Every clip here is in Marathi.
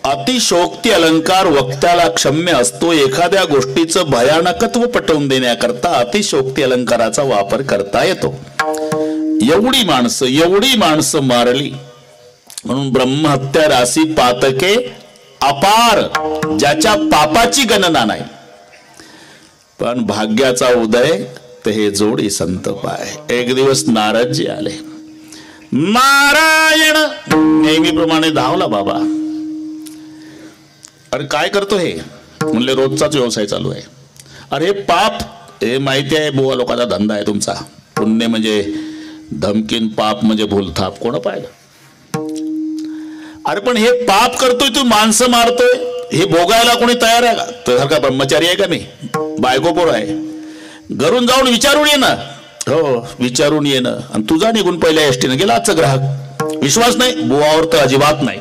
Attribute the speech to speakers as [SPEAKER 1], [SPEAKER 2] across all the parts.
[SPEAKER 1] अतिशोक्ती अलंकार वक्त्याला क्षम्य असतो. एखाद्या गोष्टीचं भयानकत्व पटवून देण्याकरता अतिशोक्ती अलंकाराचा वापर करता येतो. एवढी माणसं मारली म्हणून ब्रह्महत्या राशी पातके अपार, ज्याच्या पापाची गणना नाही. पण भाग्याचा उदय ते हे जोडी संत पाय. एक दिवस नारदजी आले. नारायण नेहमीप्रमाणे धावला बाबा. अरे काय करतो हे? म्हणले रोजचाच व्यवसाय चालू आहे. अरे पाप हे माहिती आहे, बुवा लोकांचा धंदा आहे तुमचा. पुण्य म्हणजे धमकीन, पाप म्हणजे भूलथाप. कोण पाहिलं? अरे पण हे पाप करतोय तू, माणसं मारतोय, हे भोगायला कोणी तयार आहे का? तुझ्यासारखा ब्रह्मचारी आहे का मी? बायको पोर आहे. घरून जाऊन विचारून ये ना. हो विचारून ये ना. आणि तुझा निघून पहिल्या एसटीने गेला आजचा ग्राहक. विश्वास नाही बुवावर तर अजिबात नाही.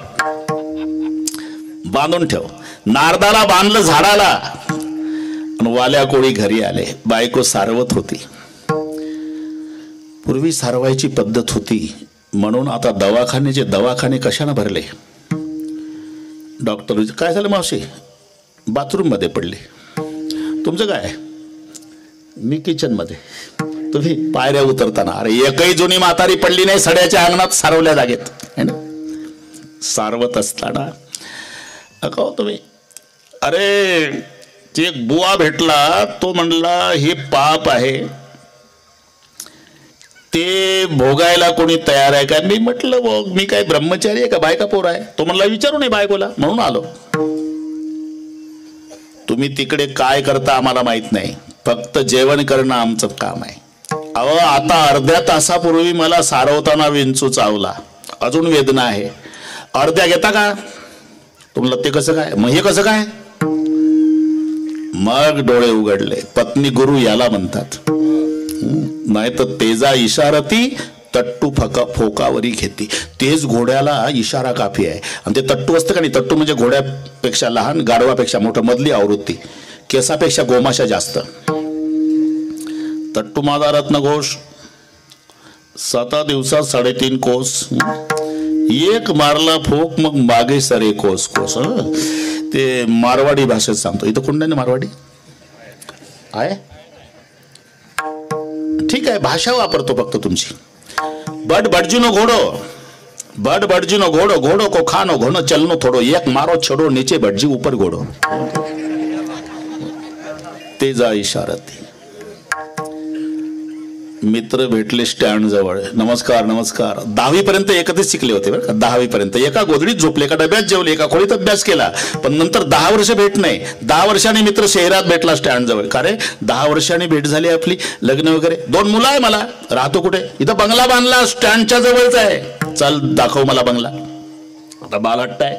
[SPEAKER 1] बांधून ठेव. नारदाला बांधलं झाडाला आणि वाल्या कोळी घरी आले. बायको सारवत होती. पूर्वी सारवायची पद्धत होती म्हणून आता दवाखाने कशाने भरले? डॉक्टर काय झालं मावशी? बाथरूम मध्ये पडले. तुमचं काय? मी किचन मध्ये. तुम्ही पायऱ्या उतरताना. अरे एकही जुनी म्हातारी पडली नाही सड्याच्या अंगणात सारवल्या जागेत है ना. सारवत असताना अहो तुम्ही, अरे ते एक बुवा भेटला, तो म्हणला हे पाप आहे, ते भोगायला कोणी तयार आहे का? मी म्हटलं मी काय ब्रह्मचारी आहे का बायका पोर आहे? तो म्हणला विचारू नये बायकोला, म्हणून आलो. तुम्ही तिकडे काय करता आम्हाला माहित नाही, फक्त जेवण करणं आमचं काम आहे. अहो आता अर्ध्या तासापूर्वी मला सारवताना विंचू चावला, अजून वेदना आहे. अर्ध्या घेता का? तुम्हाला ते कसं काय? मग हे कसं काय? मग डोळे उघडले. पत्नी गुरु याला म्हणतात. नाही तर तेजा इशारती तट्टू फोकावरी घेती. तेज घोड्याला इशारा काफी आहे. आणि ते तट्टू असतं का नाही, तट्टू म्हणजे घोड्यापेक्षा लहान, गाढवापेक्षा मोठं, मधली आवृत्ती, केसापेक्षा गोमाशा जास्त. तट्टू माझा रत्नघोष 7 दिवसात 3.5 कोस. एक मारला फोक मग मागे सरे कोस कोस. ते मारवाडी भाषेत सांगतो. इथं कोण नाही मारवाडी आहे? ठीक आहे, भाषा वापरतो फक्त तुमची. बड बडजीनो घोडो, बड बडजीनो घोडो, घोडो को खानो, घोनो चलनो थोडो, एक मारो छोड़ो नीचे बडजी ऊपर घोडो. तेजा इशारती. मित्र भेटले स्टँड जवळ. नमस्कार नमस्कार. 10वी पर्यंत एकत्रच शिकले होते बरं का. 10वी पर्यंत एका गोधडीत झोपले, एका डब्यात जेवले, एका खोलीत अभ्यास केला. पण नंतर 10 वर्ष भेट नाही. 10 वर्षांनी मित्र शहरात भेटला स्टँड जवळ. का रे 10 वर्षांनी भेट झाली आपली, लग्न वगैरे. 2 मुलं आहे मला. राहतो कुठे? इथं बंगला बांधला स्टँडच्या जवळच आहे. चल दाखव मला बंगला. आता बालहट्ट आहे.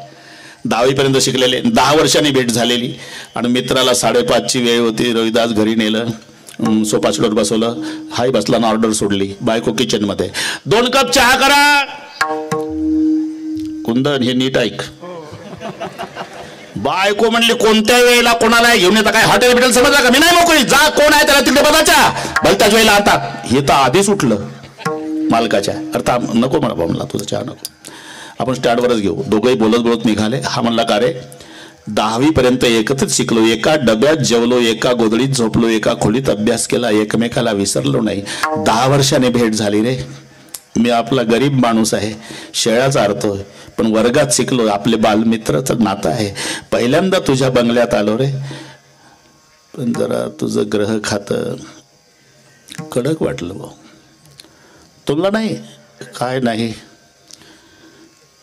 [SPEAKER 1] 10वी पर्यंत शिकलेले, 10 वर्षांनी भेट झालेली. आणि मित्राला 5:30ची वेळ होती. रविदास घरी नेलं, सोफा सेटवर बसवलं. हाय बसला ना, ऑर्डर सोडली. बायको किचन मध्ये. 2 कप चहा करा. कुंदन हे नीट ऐक. बायको म्हणली कोणत्या वेळेला कोणाला घेऊन येता? काय हॉटेल बिटेल समजला का? मी नाही मोकळी. जा कोण आहे त्याला तिकडे बघायच्या. भलत्याच वेळेला आता. हे तर आधीच उठलं मालकाच्या. अर्थात नको म्हणला तुझा चहा नको, आपण स्टँडवरच घेऊ. दोघंही बोलत बोलत निघाले. हा म्हणला का रे 10वी पर्यंत एकत्रच शिकलो, एका डब्यात जेवलो, एका गोधडीत झोपलो, एका खोलीत अभ्यास केला, एकमेकाला विसरलो नाही. 10 वर्षाने भेट झाली रे. मी आपला गरीब माणूस आहे, शेळ्या चारतोय, पण वर्गात शिकलो. आपले बालमित्राचं नातं आहे. पहिल्यांदा तुझ्या बंगल्यात आलो रे. पण जरा तुझं ग्रह खातं कडक वाटलं भाऊ. तुला नाही काय नाही.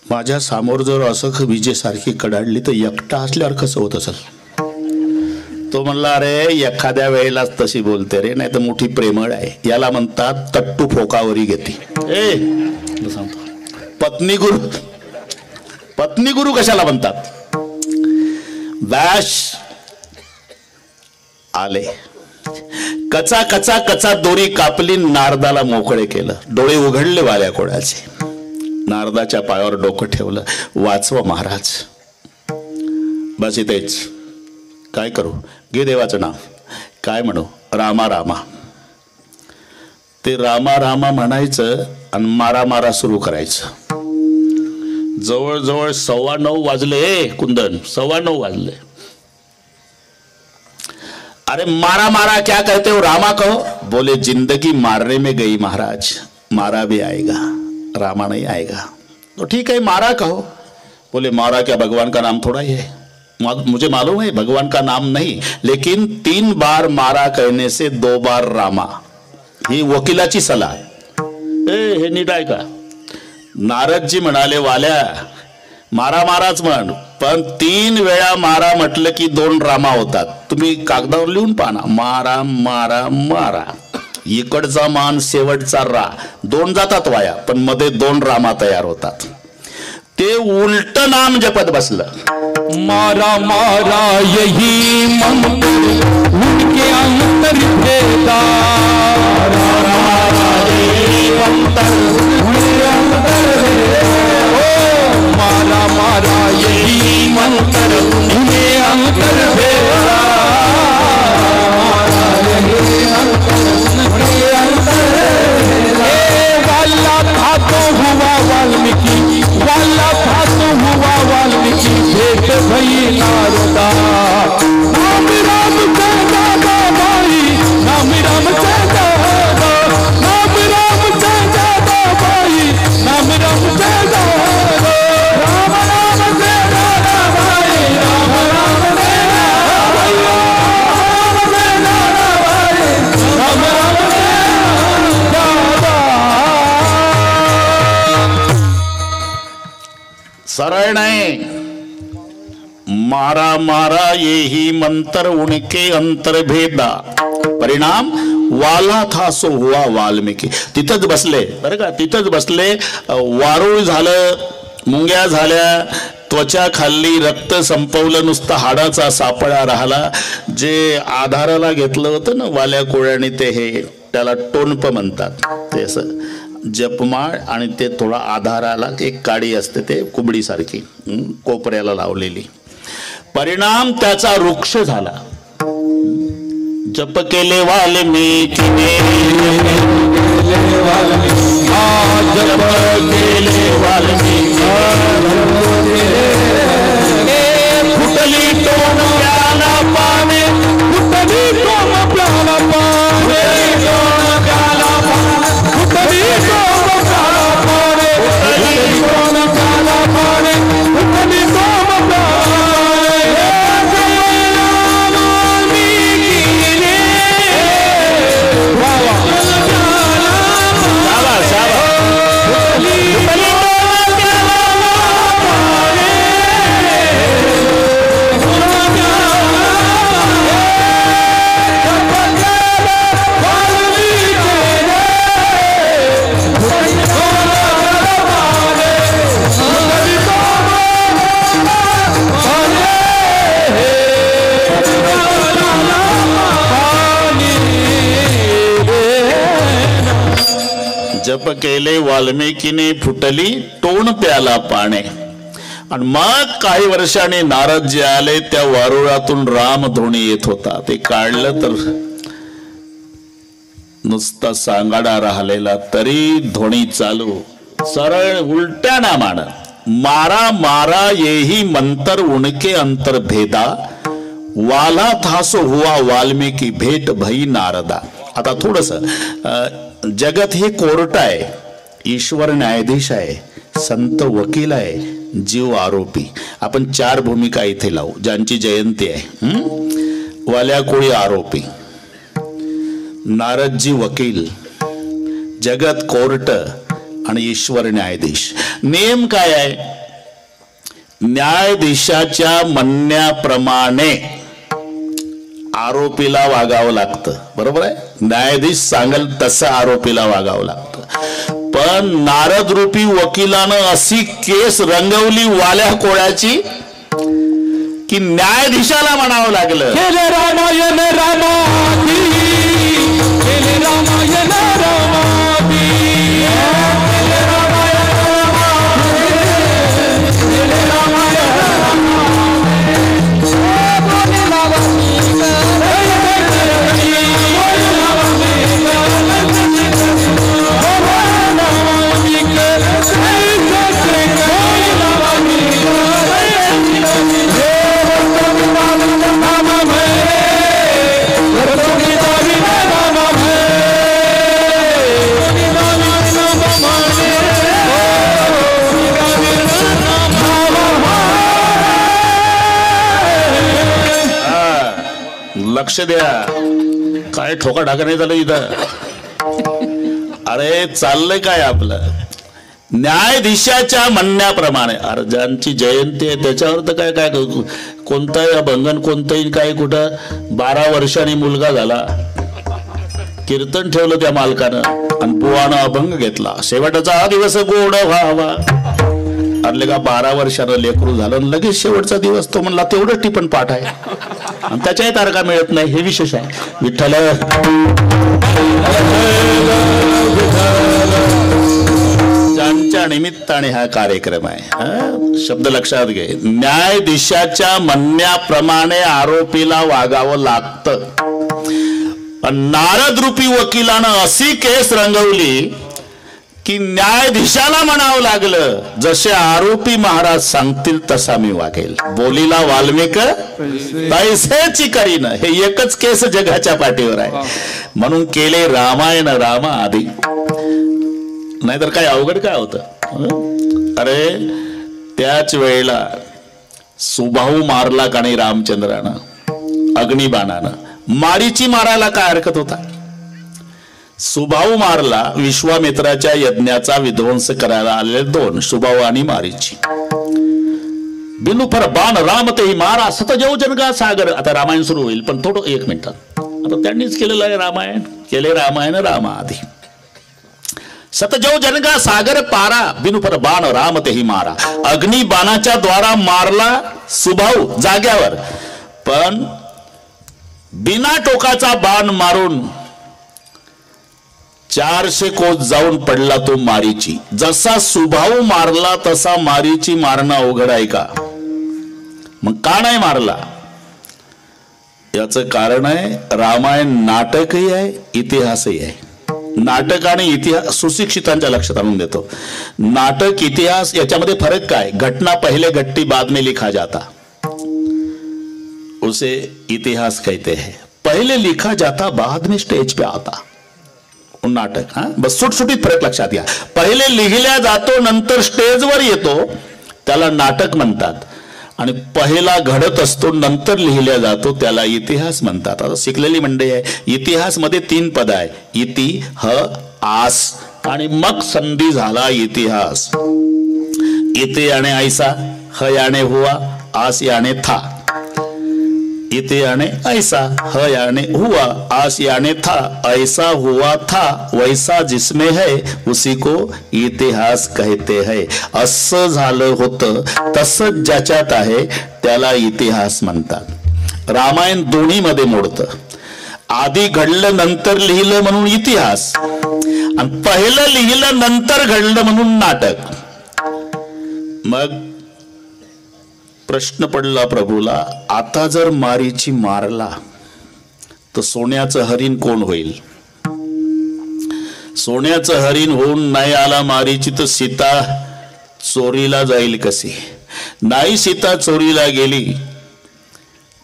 [SPEAKER 1] माझ्या समोर जर असं विजेसारखी कडाडली तर एकटा असल्यावर कसं होत असेल? तो म्हणला अरे एखाद्या वेळेलाच तशी बोलते रे, नाही तर मोठी प्रेमळ आहे. याला म्हणतात तट्टू फोकावरी घेते. पत्नी गुरु कशाला म्हणतात? व्यास आले. कचा कचा कचा दोरी कापली, नारदाला मोकळे केलं. डोळे उघडले वाल्या कोळ्याचे. नारदाच्या पायावर डोकं ठेवलं. वाचवा महाराज. बस इथेच. काय करू? घे देवाचं नाव. काय म्हणू? रामा रामा. ते रामा रामा म्हणायचं आणि मारा मारा सुरू करायचं. जवळजवळ 9:15 वाजले. कुंदन 9:15 वाजले. अरे मारा मारा क्या कहते हो, रामा कहो. बोले जिंदगी मारने में गई महाराज, मारा भी आएगा, रामा नहीं आएगा. तो ठीक है मारा कहो. बोले मारा क्या भगवान का नाम थोड़ा ही है. मुझे मालूम है भगवान का नाम नहीं, लेकिन 3 बार मारा कहने से 2 बार रामा, ही वकिलाची सलाह. हे नीट आहे का. नारदजी म्हणाले वाल्या मारा माराच म्हण, पण 3 वेळा मारा म्हटलं की 2 रामा होतात. तुम्ही कागदावर लिहून पाहा ना, मारा मारा मारा. इकडचा मान शेवटचा रा, 2 जातात वाया, पण मध्ये 2 रामा तयार होतात. ते उलट नाम जपत बसलं.
[SPEAKER 2] मारा मारा यही मंत्र उनके अंतर भेदा. मारा मारा यही मंत्र उनके अंतर भेदा. मारा मारा यही मंत्र उनके अंतर भेदा. मारा यही मंत्र उनके अंतर भेदा. वाला था तो हुआ वाल्मीकि, वाला था तो हुआ वाल्मीकि, भेट भई नारदा. नाम राम चंदा भाई, नाम राम चंदा, नाम राम चंदा भाई, नाम राम चंदा. राम राम चंदा भाई, राम राम चंदा भाई, राम राम चंदा.
[SPEAKER 1] सरळ नाही. मारा मारा यही मंत्र उनके अंतर भेदा. परिणाम वाला था सो हुआ वाल्मिकी. तिथंच बसले बरं का, तिथंच बसले. वारूळ झालं, मुंग्या झाल्या, त्वचा खाल्ली, रक्त संपवलं, नुसतं हाडाचा सापळा राहिला. जे आधाराला घेतलं होतं ना वाल्या कोळ्याने, ते हे त्याला टोनप म्हणतात. ते असं जपमाळ आणि ते थोडा आधाराला एक काडी असते, ते कुबडी सारखी कोपऱ्याला लावलेली. परिणाम त्याचा वृक्ष झाला. जप केले वाल्मिकीने, जप केले वाल्मिकी,
[SPEAKER 2] फुटली टोम प्याला पाने, फुटली टोम प्याला पाने, फुटली टोम प्याला पाने, फुटली टोम प्याला पाने, फुटली टोम प्याला.
[SPEAKER 1] जप केले वाल्मिकीने, फुटली टोन प्याला पाने. आणि मग काही वर्षांनी नारद जे आले, त्या वारुळातून रामधोणी येत होता. ते काढलं तर नुसता सांगाडा राहिलेला, तरी ध्वनी चालू. सरळ उलट्या नामानं मारा मारा येही मंत्र उनके अंतर भेदा. वाला था सो हुआ वाल्मिकी, भेट भई नारदा. आता थोडस जगत हे कोर्ट आहे, ईश्वर न्यायाधीश आहे, संत वकील आहे, जीव आरोपी. आपण 4 भूमिका इथे लावू. ज्यांची जयंती आहे, वाल्या कोळी आरोपी, नारदजी वकील, जगत कोर्ट आणि ईश्वर न्यायाधीश. नियम काय आहे? न्यायाधीशाच्या म्हणण्याप्रमाणे आरोपीला वागावं लागतं. बरोबर आहे. न्यायाधीश सांगेल तसं आरोपीला वागावं लागतं. पण नारद रूपी वकिलानं अशी केस रंगवली वाल्या कोळ्याची की न्यायाधीशाला म्हणावं लागलं,
[SPEAKER 2] केले रामायण रामादी, केले रामायण रामादी, केले रामायण रामादी, केले रामायण रामादी.
[SPEAKER 1] लक्ष द्या, काय ठोका ढाका नाही झालं इथं. अरे चाललंय काय आपलं, न्यायाधीशाच्या म्हणण्याप्रमाणे. अरे ज्यांची जयंती आहे त्याच्यावर तर काय काय कोणताही अभंगन कोणतंही काय कुठं 12 वर्षांनी मुलगा झाला, कीर्तन ठेवलं त्या मालकानं आणि बुवानं अभंग घेतला, शेवटचा हा दिवस गोड व्हावा. अरे का 12 वर्षानं लेकरू झालं आणि लगेच शेवटचा दिवस, तो म्हणला तेवढं टिपण पाठ आहे आणि त्याच्याही तारखा मिळत नाही, हे विशेष आहे. विठ्ठल ज्यांच्या निमित्ताने हा कार्यक्रम आहे, शब्द लक्षात घे. न्यायाधीशाच्या म्हणण्याप्रमाणे आरोपीला वागावं लागतं. नारद रूपी वकिलानं अशी केस रंगवली की न्यायाधीशाला म्हणावं लागलं, जसे आरोपी महाराज सांगतील तसा मी वागेल. बोलीला वाल्मिक पैसेची करीन. हे एकच केस जगाच्या पाठीवर आहे, म्हणून केले रामायण रामा आधी. नाहीतर काय अवघड काय होतं. अरे त्याच वेळेला सुबाहू मारला का नाही रामचंद्रानं अग्निबाणानं. मारीची मारायला काय हरकत होता. सुबाहू मारला, विश्वामित्राच्या यज्ञाचा विध्वंस करायला आलेले 2 सुबाहू आणि मारीची. बिनुफर बाण राम तेही मारा सतजो जनगा सागर. आता रामायण सुरू होईल, पण थोडं 1 मिनिटात. आता त्यांनीच केलेलं आहे रामायण, केले रामायण रामा आधी. सतजो जनगा सागर पारा बिनुफर बाण राम तेही मारा. अग्निबाणाच्या द्वारा मारला सुबाहू जाग्यावर, पण बिना टोकाचा बाण मारून 400 कोस जाऊन पडला तो मारीची. जसा सुबाहू मारला तसा मारीची मारणं अवघड आहे का. मग का नाही मारला, याचं कारण आहे रामायण नाटकही आहे इतिहासही आहे. नाटक आणि इतिहास सुशिक्षितांच्या लक्षात आणून देतो. नाटक इतिहास याच्यामध्ये फरक काय. घटना पहले घटती बाद में लिखा जाता, उसे इतिहास कहते हैं. पहले लिखा जाता बाद में स्टेज पे आता. नाटक हा बस सुटसुटीत फरक लक्षात घ्या. पहिले लिहिल्या जातो नंतर स्टेजवर येतो त्याला नाटक म्हणतात, आणि पहिला घडत असतो नंतर लिहिल्या जातो त्याला इतिहास म्हणतात. आता शिकलेली मंडळी आहे. इतिहास मध्ये 3 पद आहे, इति ह आस, आणि मग संधी झाला इतिहास. इति याने ऐसा, ह याने हुआ, आस याने था. इति याने ऐसा, ह याने हुआ, आस याने था. ऐसा हुआ था वैसा जिसमें है उसी को इतिहास कहते हैं. असं झालं होतं तसंच ज्याच्यात आहे त्याला इतिहास म्हणतात. रामायण दोन्ही मध्ये मोडतं. आधी घडलं नंतर लिहिलं म्हणून इतिहास, आणि पहिलं लिहिलं नंतर घडलं म्हणून नाटक. मग प्रश्न पडला प्रभूला, आता जर मारीची मारला तर सोन्याचं हरिण कोण होईल. सोन्याचं हरिण होऊन नाही आला मारीची तर सीता चोरीला जाईल कशी. नाही सीता चोरीला गेली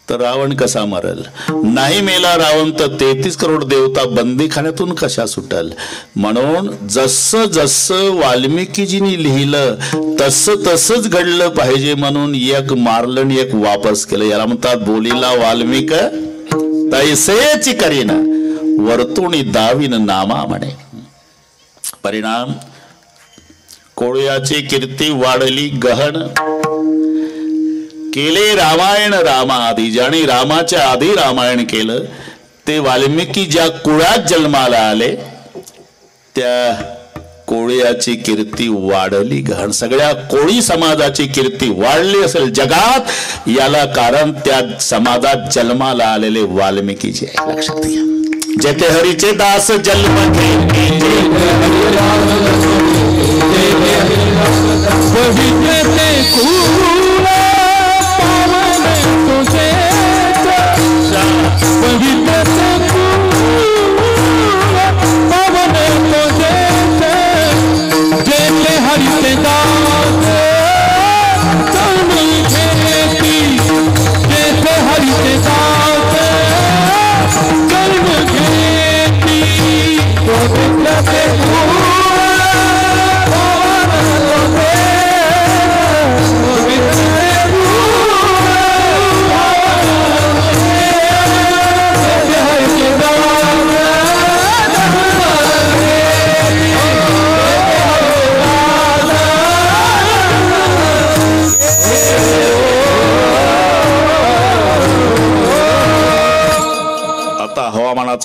[SPEAKER 1] तर रावण कसा मरल. नाही मेला रावण तर 33 करोड देवता बंदीखान्यातून कशा सुटल. म्हणून जसं जसं वाल्मिकीजींनी लिहिलं तसं तसंच घडलं पाहिजे, म्हणून एक मारलं आणि एक वापस केलं. याला म्हणतात बोलीला वाल्मिक तैसेची करीन वर्तुणी दावीन नामा म्हणे. परिणाम कोळ्याची कीर्ती वाढली गहन. केले रामायण रामा आधी. ज्याने रामाच्या आधी रामायण केलं ते वाल्मिकी ज्या कुळात जन्माला आले त्या कोळ्याची कीर्ती वाढली गहन. सगळ्या कोळी समाजाची कीर्ती वाढली असेल जगात, याला कारण त्या समाजात जन्माला आलेले वाल्मिकीचे आहे. लक्षात घ्या. जेथे हरीचे दास जन्म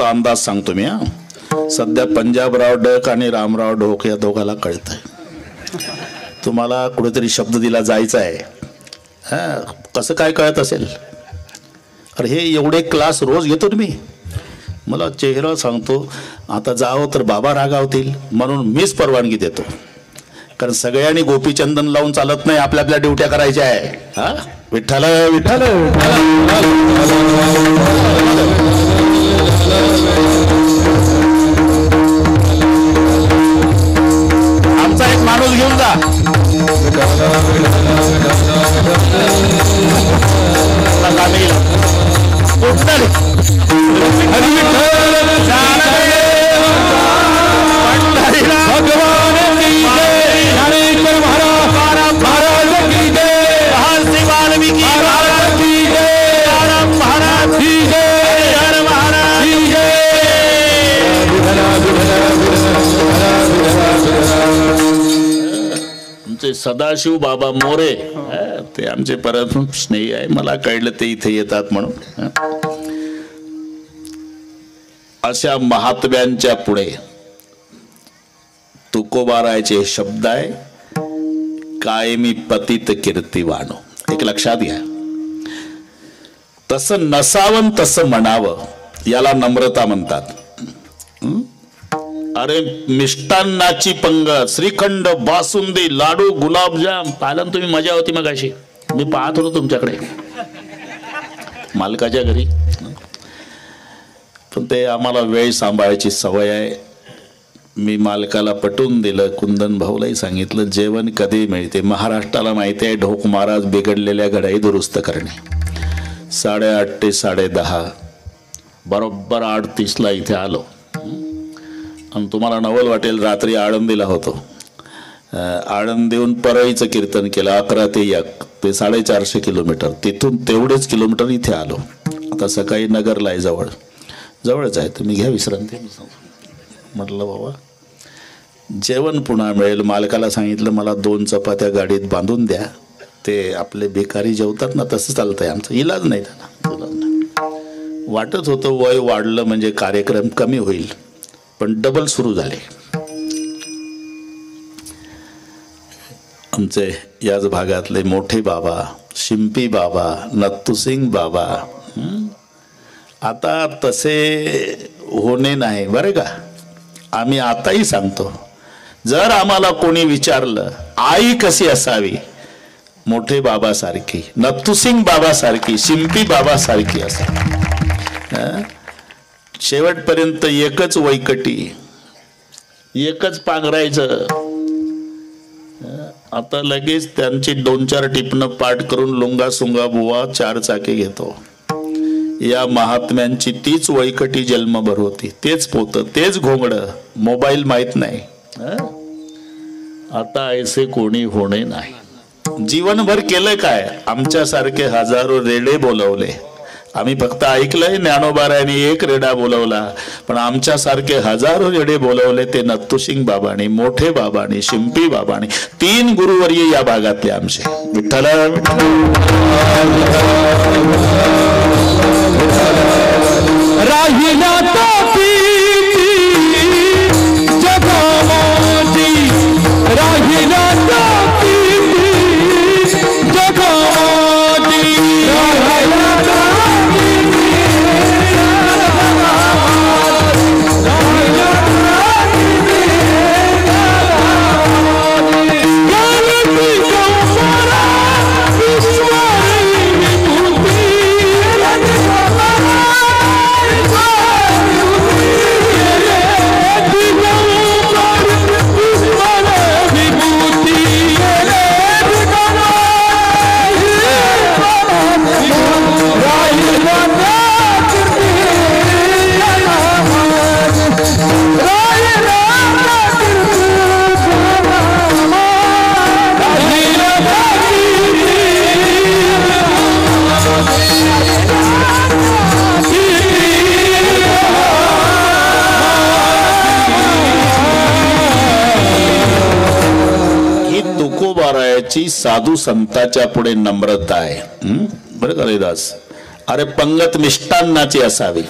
[SPEAKER 1] गावाचा अंदाज सांगतो मी. सध्या पंजाबराव डक आणि रामराव ढोक या दोघाला कळतंय. तुम्हाला कुठेतरी शब्द दिला जायचा आहे. कसं काय कळत असेल? अरे हे एवढे क्लास रोज घेतो मी. मला चेहरा सांगतो आता जावं तर बाबा रागावतील, म्हणून मीच परवानगी देतो. कारण सगळ्यांनी गोपीचंदन लावून चालत नाही, आपल्या आपल्या ड्युट्या करायच्या आहे. हा, विठ्ठल विठ्ठल. आमचा एक माणूस घेऊन जा. सदाशिव बाबा मोरे ते आमचे परम स्नेही आहे. मला कळलं ते इथे येतात म्हणून. अशा महात्म्यांच्या पुढे तुकोबारायचे शब्द आहे, कायमी पतित कीर्तिवानो. एक लक्षात घ्या, तसं नसावं तसं म्हणावं याला नम्रता म्हणतात. अरे मिष्टान्नाची पंगत, श्रीखंड, बासुंदी, लाडू, गुलाबजाम पाहिलं तुम्ही, मजा होती मग अशी. मी पाहत होतो तुमच्याकडे मालकाच्या घरी. पण ते आम्हाला वेळ सांभाळायची सवय आहे. मी मालकाला पटवून दिलं, कुंदन भाऊलाही सांगितलं, जेवण कधी मिळते. महाराष्ट्राला माहिती आहे ढोक महाराज बिघडलेल्या घड्याही दुरुस्त करणे. 8:30 ते 10:30 बरोबर 8:30 इथे आलो. आणि तुम्हाला नवल वाटेल, रात्री आळंदीला होतो. आळंदीहून परळीचं कीर्तन केलं 11 ते 1, ते 450 किलोमीटर. तिथून तेवढेच किलोमीटर इथे आलो. आता सकाळी नगरला आहे, जवळच आहे, तुम्ही घ्या विश्रांती. म्हटलं बाबा जेवण पुन्हा मिळेल. मालकाला सांगितलं मला 2 चपात्या गाडीत बांधून द्या. ते आपले भिकारी जेवतात ना, तसं चालतंय, आमचा इलाज नाही त्यांना. वाटत होतं वय वाढलं म्हणजे कार्यक्रम कमी होईल, पण डबल सुरू झाले. आमचे याच भागातले मोठे बाबा, शिंपी बाबा, नत्तुसिंग बाबा, आता तसे होणे नाही बरं का. आम्ही आताही सांगतो, जर आम्हाला कोणी विचारलं आई कशी असावी, मोठे बाबा सारखी, नत्तुसिंग बाबा सारखी, शिंपी बाबा सारखी असावी. शेवटपर्यंत एकच वैकटी, एकच पांघरायचं. आता लगेच त्यांची 2-4 टिपणं पाठ करून लुंगा सुंगा बुवा 4 चाके घेतो. या महात्म्यांची तीच वैकटी जन्मभर होती, तेच पोतं, तेच घोंगडं, मोबाईल माहित नाही. आता ऐसे कोणी होणे नाही. जीवनभर केलं काय? आमच्यासारखे हजारो रेडे बोलवले. आम्ही फक्त ऐकलंय ज्ञानोबारायांनी 1 रेडा बोलवला, पण आमच्यासारखे हजारो रेडे बोलवले. ते नत्तुसिंग बाबांनी, मोठे बाबांनी, शिंपी बाबांनी, 3 गुरुवर्य या भागातले आमचे. विठ्ठल
[SPEAKER 2] राहिला साधू संतांच्या पुढे नम्रता आहे. बरं का रविदास, अरे पंगत मिष्टान्नाची असावी.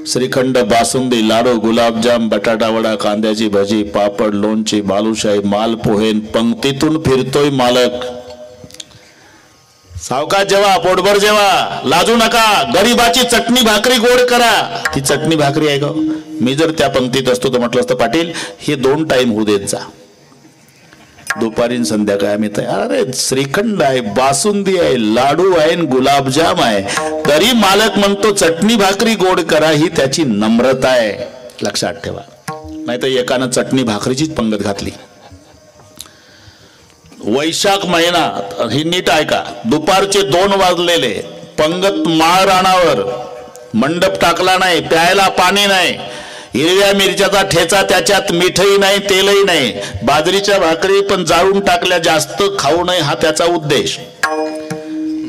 [SPEAKER 1] श्रीखंड, बासुंदी, लाडू, गुलाबजाम, बटाटा वडा, कांद्याची भजी, पापड, लोणची, बालुशाही, मालपोहे, पंक्तीतून फिरतोय मालक. सावकाश जेवा, पोटभर जेवा, लाजू नका. गरीबाची चटणी भाकरी गोड करा. ती चटणी भाकरी आहे का? मी जर त्या पंक्तीत असतो तर म्हटलं असतं, पाटील हे 2 टाइम होऊ देत जा, दुपारी संध्याकाळी आम्ही तयार. अरे श्रीखंड आहे, बासुंदी आहे, लाडू आहे, गुलाबजाम आहे, तरी मालक म्हणतो चटणी भाकरी गोड करा. ही त्याची नम्रता आहे, लक्षात ठेवा. नाही तर एकानं चटणी भाकरीचीच पंगत घातली. वैशाख महिना, ही नीट ऐका, दुपारचे 2 वाजलेले, पंगत माळ राणावर, मंडप टाकला नाही, प्यायला पाणी नाही, हिरव्या मिरच्याचा ठेचा, त्याच्यात मीठही नाही, तेलही नाही, बाजरीच्या भाकरी पण जाळून टाकल्या, जास्त खाऊ नये हा त्याचा उद्देश.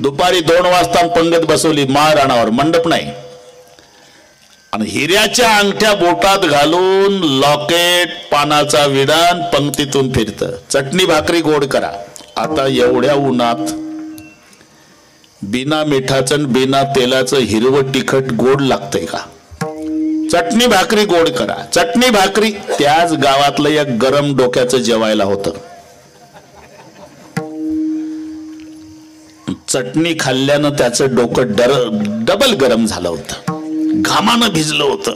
[SPEAKER 1] दुपारी 2 वाजता पंगत बसवली माळ राणावर, मंडप नाही, आणि हिऱ्याच्या अंगठ्या बोटात घालून लॉकेट, पानाचा विडान पंक्तीतून फिरत. चटणी भाकरी गोड करा. आता एवढ्या उन्हात बिना मिठाचं बिना तेलाचं हिरवं तिखट गोड लागतंय का? चटणी भाकरी गोड करा. चटणी भाकरी त्याच गावातलं एक गरम डोक्याचं जेवायला होतं. चटणी खाल्ल्यानं त्याचं डोकं डबल गरम झालं होतं, घामानं भिजलं होतं,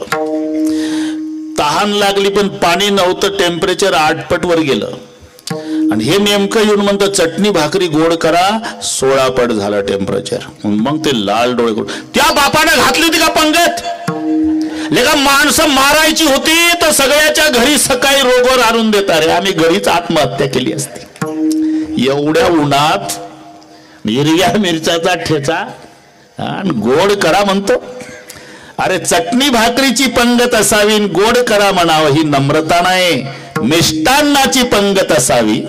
[SPEAKER 1] तहान लागली पण पाणी नव्हतं, टेम्परेचर 8 पट वर गेलं. आणि हे नेमकं येऊन म्हणतं चटणी भाकरी गोड करा, 16 पट झालं टेम्परेचर. मग ते लाल डोळे करून त्या बापाने घातली होती का पंगत? लेका माणसं मारायची होती तर सगळ्याच्या घरी सकाळी रोगवर आणून देतात रे. आम्ही घरीच आत्महत्या केली असती. एवढ्या उन्हात हिरव्या मिरच्याचा ठेचा आणि गोड करा म्हणतो. अरे चटणी भाकरीची पंगत असावी, गोड करा म्हणावं, ही नम्रता नाही, मिष्टान्नाची पंगत असावी.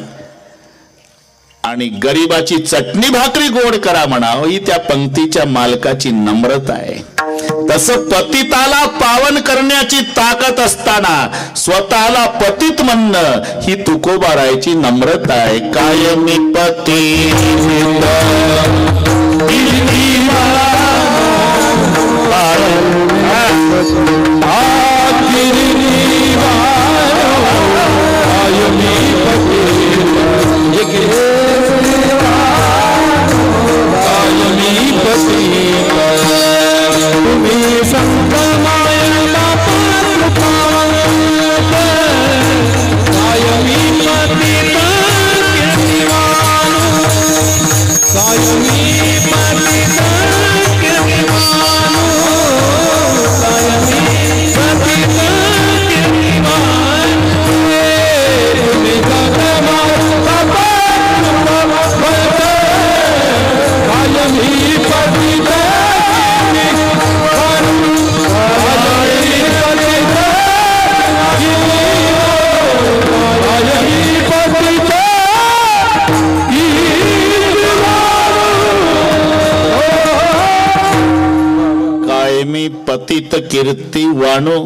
[SPEAKER 1] आणि गरिबाची चटणी भाकरी गोड करा म्हणावं, ही त्या पंक्तीच्या मालकाची नम्रता आहे. तसं पतिताला पावन करण्याची ताकद असताना स्वतःला पतित म्हणणं ही तुकोबारायची नम्रता आहे. कायमी पती पतित कीर्ती वाणू,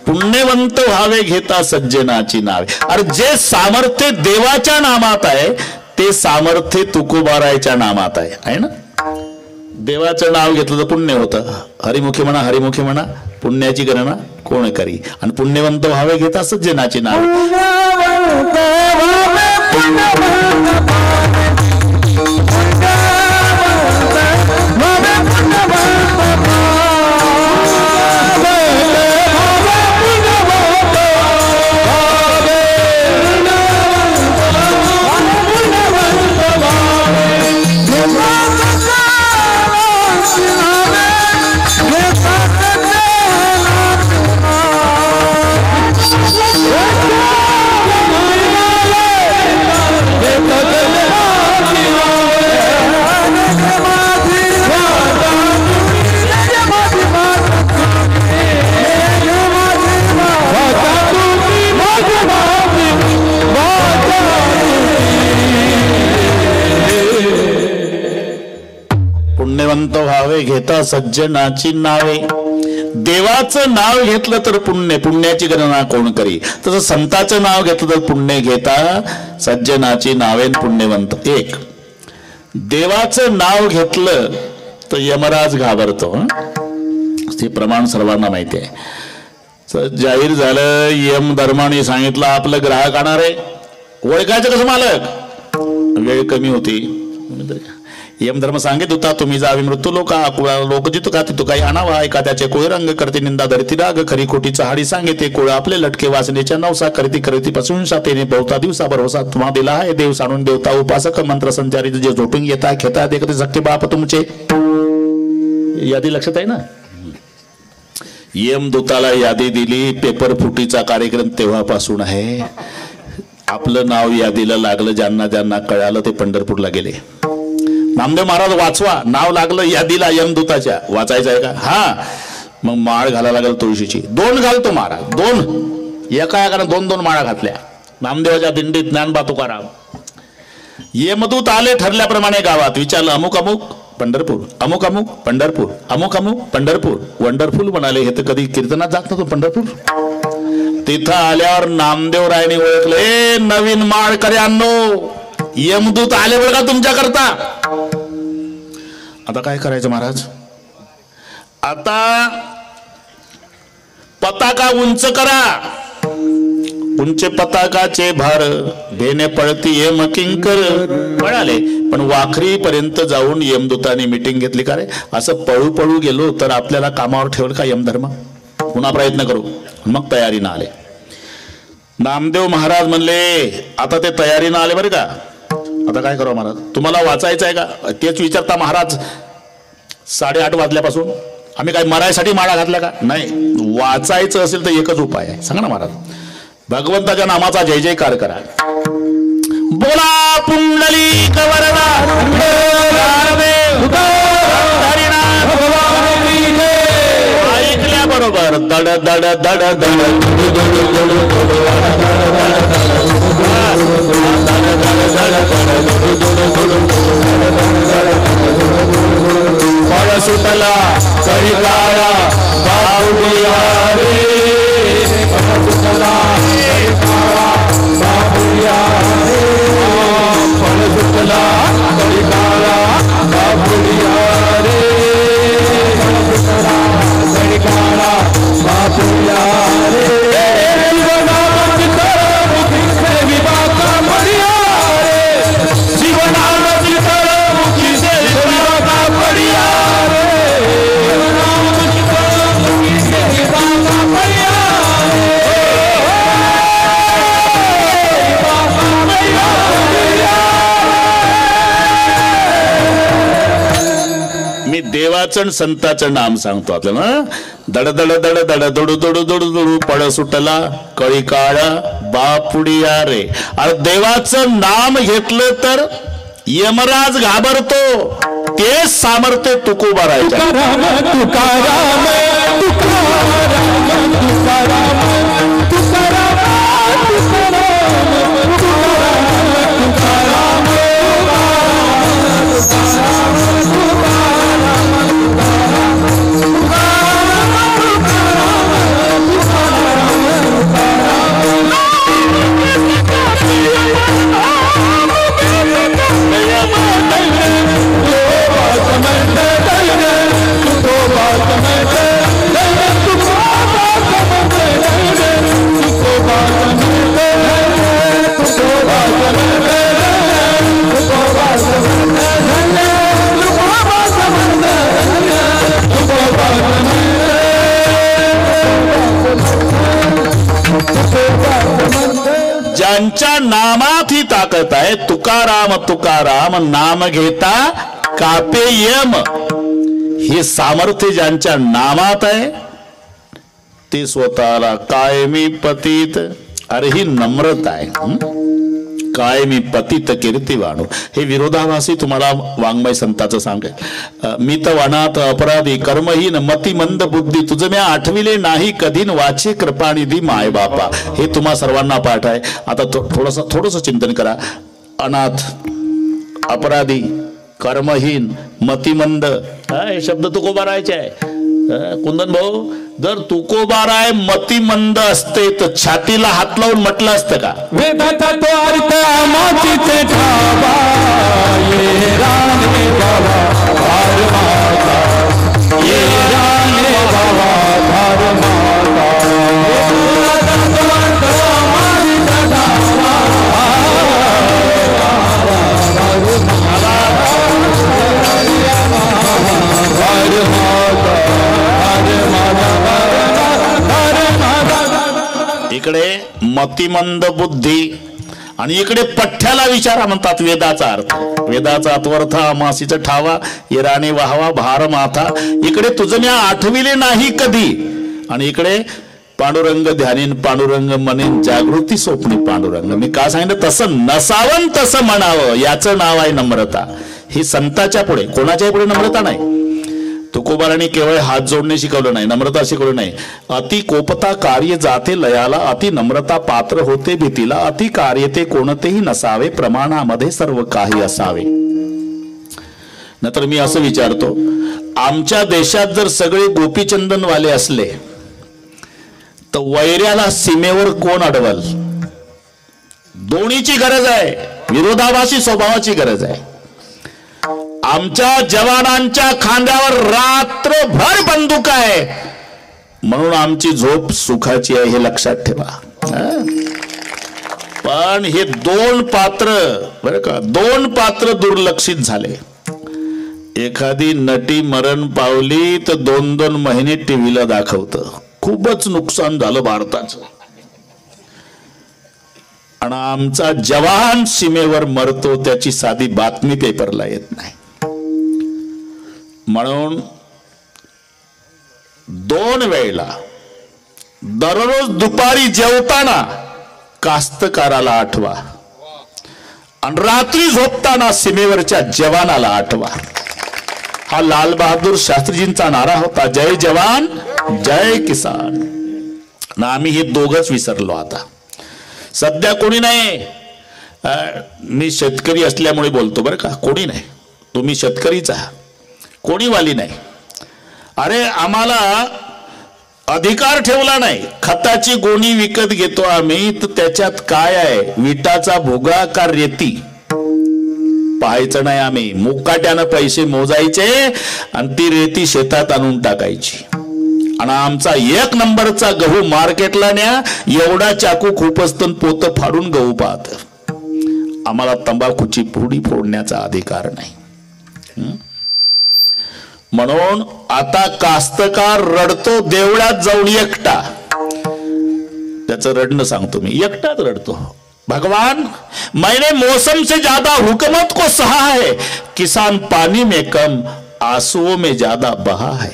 [SPEAKER 1] पुण्यवंत व्हावे घेता सज्जनाची नावे. अरे जे सामर्थ्य देवाच्या नामात आहे ते सामर्थ्य तुकोबारायच्या नामात आहे ना. देवाचं नाव घेतलं तर पुण्य होतं. हरिमुखी म्हणा, हरिमुखी म्हणा, पुण्याची गणना कोण करी. आणि पुण्यवंत व्हावे घेता सज्जनाची नावे. पुण्यवंत व्हावे घेता सज्जनाची नावे. देवाचं नाव घेतलं तर पुण्य, पुण्याची गणना कोण करी. तसं संताचं नाव घेतलं तर पुण्य घेता सज्जनाची नावे. पुण्यवंत एक. देवाचं नाव घेतलं तर यमराज घाबरतो. ते प्रमाण सर्वांना माहिती आहे. तर जाहीर झालं यम धर्माने सांगितलं आपलं ग्राहक आणणार आहे. ओळखायचं कसं मालक? वेळ कमी होती. यम धर्म सांगित होता तुम्ही जावी मृत्यू लोका लोक जितो का तिथं काही आणावा एखाद्याचे कोळ रंग करते निंदा धरती राग खरी खोटी चहाडी सांगते कोळ आपले लटके वासनेच्या नवसा करती करती पासून सातेने बहुता दिवसा भरोसा तुम्हा दिला आहे देव सांडून देवता उपासक मंत्र संचारित जे झोटून येता घेता देखते सक्के बाप तुमचे. यादी लक्षात आहे ना. यमदूताला यादी दिली. पेपर फुटीचा कार्यक्रम तेव्हापासून आहे. आपलं नाव यादीला लागलं. ज्यांना ज्यांना कळालं ते पंढरपूरला गेले. नामदेव महाराज वाचवा नाव लागलं यादीला यमदूताच्या. वाचायचं आहे का? हा. मग माळ घालायला लागल तुळशीची. 2 घालतो महाराज. 2 एका एकानं 2-2 माळा घातल्या. नामदेवाच्या दिंडीत ज्ञानबा तुकाराम. यमदूत आले ठरल्याप्रमाणे गावात. विचारलं अमुक अमुक पंढरपूर, अमुक अमुक पंढरपूर, अमुक अमुक पंढरपूर. वंडरफुल म्हणाले. हे तर कधी कीर्तनात जात नव्हतं पंढरपूर. तिथं आल्यावर नामदेव रायने ओळखले. नवीन माळकऱ्यांनो यमदूत आले बरं का तुमच्याकरता. आता काय करायचं महाराज? आता पताका उंच करा. उंच पताकाचे भार घेणे पळती यम किंकर. पळाले पण वाखरी पर्यंत जाऊन यमदूताने मीटिंग घेतली. का रे असं पळू पळू गेलो तर आपल्याला कामावर ठेवलं का यमधर्म? पुन्हा प्रयत्न करू. मग तयारीनं आले. नामदेव महाराज म्हणले आता ते तयारीनं आले बरं का. आता काय करू महाराज? तुम्हाला वाचायचं आहे का? तेच विचारता महाराज. 8:30 वाजल्यापासून आम्ही काय मरायसाठी माळा घातल्या का? नाही. वाचायचं असेल तर एकच उपाय आहे. सांगा ना महाराज. भगवंताच्या नामाचा जय जयकार करा. बोला पुंडलिक वरदा ऐकल्या बरोबर दड दड दड दड फळ सुटला करी काळा बाहुलिया रे. फळ सुटला करी काळा बाहुलिया रे. फळ सुटला करी काळा बाहुलिया रे. फळ सुटला करी काळा बाहुलिया रे. देवाचं संताचं नाम सांगतो आपल्याला. दड दड दड दड दोडू दोडू दोडू दोडू पळ सुटला कळी काळा बापुडिया रे. आणि देवाचं नाम घेतलं तर यमराज घाबरतो. ते सामर्थ्य तुकोबा राहायचं. तुकाराम तुकाराम तुकाराम तुकाराम ज्यांच्या नामात ही ताकद आहे. तुकाराम तुकाराम नाम घेता कापे यम. हे सामर्थ्य ज्यांच्या नामात आहे ते स्वतःला कायमी पतित. अरे ही नम्रता आहे. कायमी पतित कीर्तिवाणू. हे विरोधाभासी तुम्हाला वाङ्मय संताचं सांगेल. मित वनात अपराधी कर्महीन मती मंद बुद्धी तुझ म्या आठविले नाही कधीन वाचे कृपानिधी माय बापा. हे तुम्हा सर्वांना पाठ आहे. आता थोडस चिंतन करा. अनाथ, अपराधी, कर्महीन, मतिमंद हे शब्द तुकोबारायचे आहे. कुंदन भाऊ जर तुकोबाराय मतिमंद असते तर छातीला हात लावून म्हटलं असतं का? वेदाचा तो अर्थ मातीचे ठावा ये राणे बाबा ये राणे बाबा इकडे मतिमंद बुद्धी आणि इकडे पठ्ठ्याला विचारा म्हणतात वेदाचा अर्थ. वेदाचा अर्थ अमासीचा ठावा इराणी वाहवा भार माथा. इकडे तुझं मी आठविले नाही कधी आणि इकडे पांडुरंग ध्यानीन पांडुरंग म्हणेन जागृती स्वप्नी पांडुरंग. मी का सांगितलं तसं नसावं तसं म्हणावं याचं नाव आहे नम्रता. ही संताच्या पुढे कोणाच्याही पुढे नम्रता नाही. तुकोबारांनी केवळ हात जोडणे शिकवलं नाही, नम्रता शिकवलं नाही. अति कोपता कार्य जाते लयाला, अति नम्रता पात्र होते भीतीला, अति कार्य ते कोणतेही नसावे, प्रमाणामध्ये सर्व काही असावे. नंतर मी असं विचारतो, आमच्या देशात जर सगळे गोपीचंदनवाले असले तर वैऱ्याला सीमेवर कोण अडवल? दोन्हीची गरज आहे, विरोधाभासी स्वभावाची गरज आहे. आमच्या जवानांच्या खांद्यावर रात्रभर बंदूक आहे म्हणून आमची झोप सुखाची आहे, हे लक्षात ठेवा. पण हे दोन पात्र बरं का, दोन पात्र दुर्लक्षित झाले. एखादी नटी मरण पावली तर 2-2 महिने टीव्हीला दाखवतं. खूपच नुकसान झालं भारताचं. आणि आमचा जवान सीमेवर मरतो त्याची साधी बातमी पेपरला येत नाही. म्हणून 2 वेळेला दररोज दुपारी जेवताना कास्तकाराला आठवा आणि रात्री झोपताना सीमेवरच्या जवानाला आठवा. हा लाल बहादूर शास्त्रीजींचा नारा होता, जय जवान जय किसान. ना आम्ही हे दोघच विसरलो. आता सध्या कोणी नाही. मी शेतकरी असल्यामुळे बोलतो बरं का, कोणी नाही. तुम्ही शेतकरीच आहात, कोणी वाली नाही. अरे आम्हाला अधिकार ठेवला नाही. खताची गोणी विकत घेतो आम्ही तर त्याच्यात काय आहे, विटाचा भुगा का रेती पाहायचं नाही. आम्ही मुकाट्यानं पैसे मोजायचे आणि ती रेती शेतात आणून टाकायची. आणि आमचा 1 नंबरचा गहू मार्केटला न्या, एवढा चाकू खूपच पोत फाडून गहू पाहत. आम्हाला तंबाखूची पुडी फोडण्याचा अधिकार नाही. म्हणून आता कास्तकार रडतो देवळात जाऊन एकटा. त्याचं रडणं सांगतो मी, एकटाच रडतो. भगवान मैंने मौसम से ज्यादा हुकूमत को सहा है, किसान पानी में कम आंसुओं में ज्यादा बहा है.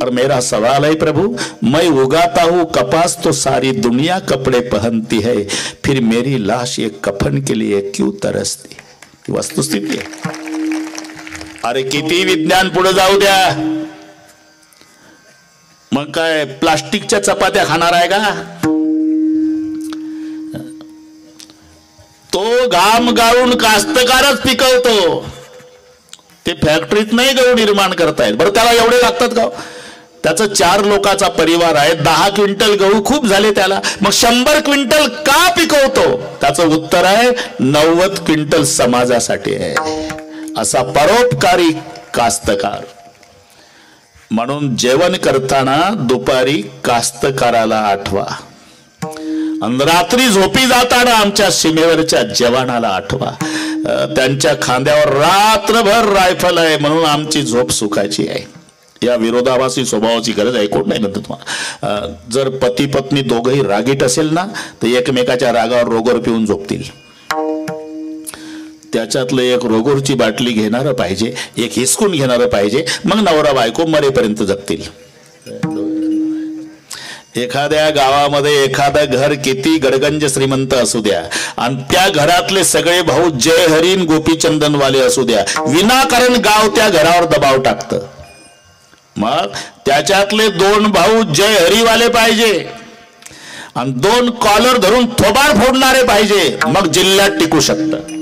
[SPEAKER 1] और मेरा सवाल है प्रभु, मैं उगाता हूं कपास तो सारी दुनिया कपड़े पहनती है, फिर मेरी लाश एक कफन के लिए क्यों तरसती है? वस्तुस्थिती आहे. अरे किती विज्ञान पुढे जाऊ द्या, मग काय प्लास्टिकच्या चपात्या खाणार आहे का? तो घाम गाळून कास्तकारच पिकवतो. ते फॅक्टरीत नाही गहू निर्माण करतायत. बरं त्याला एवढे लागतात का? त्याचं 4 लोकांचा परिवार आहे, 10 क्विंटल गहू खूप झाले त्याला, मग 100 क्विंटल का पिकवतो? त्याचं उत्तर आहे 90 क्विंटल समाजासाठी आहे. असा परोपकारी कास्तकार. म्हणून जेवण करताना दुपारी कास्तकाराला आठवा आणि रात्री झोपी जाताना आमच्या सीमेवरच्या जवानाला आठवा. त्यांच्या खांद्यावर रात्रभर रायफल आहे म्हणून आमची झोप सुखाची आहे. या विरोधाभासी स्वभावाची गरज आहे. कोण नाही म्हणतो तुम्हाला. जर पती पत्नी दोघंही रागीट असेल ना तर एकमेकाच्या रागावर रोगर पिऊन झोपतील. त्याच्यातलं एक रोगोरची बाटली घेणारं पाहिजे, एक हिसकून घेणारं पाहिजे, मग नवरा बायको मरेपर्यंत जगतील. एखाद्या गावामध्ये एखादं घर किती गडगंज श्रीमंत असू द्या आणि त्या घरातले सगळे भाऊ जय हरीन गोपीचंदनवाले असू द्या, विनाकारण गाव त्या घरावर दबाव टाकतं. मग त्याच्यातले 2 भाऊ जय हरीवाले पाहिजे आणि 2 कॉलर धरून थोबाड फोडणारे पाहिजे, मग जिल्ह्यात टिकू शकतं.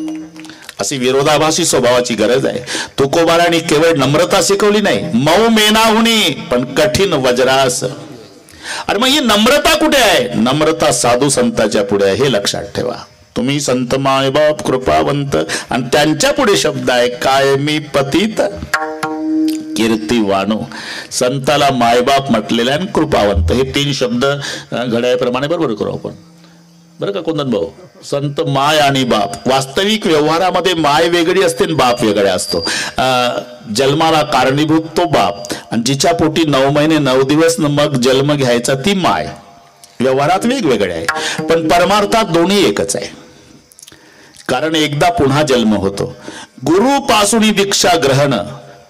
[SPEAKER 1] अशी विरोधाभासी स्वभावाची गरज आहे. तुकोबारांनी केवळ नम्रता शिकवली नाही, मऊ मेनाहुनी पण कठीण वज्रास. अरे मग ही नम्रता कुठे आहे? नम्रता साधू संतांच्या पुढे आहे, हे लक्षात ठेवा. तुम्ही संत मायबाप कृपावंत आणि त्यांच्या पुढे शब्द आहे कायमी पतित कीर्तिवानो. संताला मायबाप म्हटलेले आणि कृपावंत हे 3 शब्द घड्याळप्रमाणे बरोबर करू आपण बरं का कोंदन भाऊ. संत माय आणि बाप. वास्तविक व्यवहारामध्ये माय वेगळी असते आणि बाप वेगळा असतो. जन्माला कारणीभूत तो बाप आणि जिच्या पोटी 9 महिने 9 दिवस मग जन्म घ्यायचा ती माय. व्यवहारात वेगवेगळे आहे, पण परमार्थात दोन्ही एकच आहे. कारण एकदा पुन्हा जन्म होतो. गुरुपासून दीक्षा ग्रहण,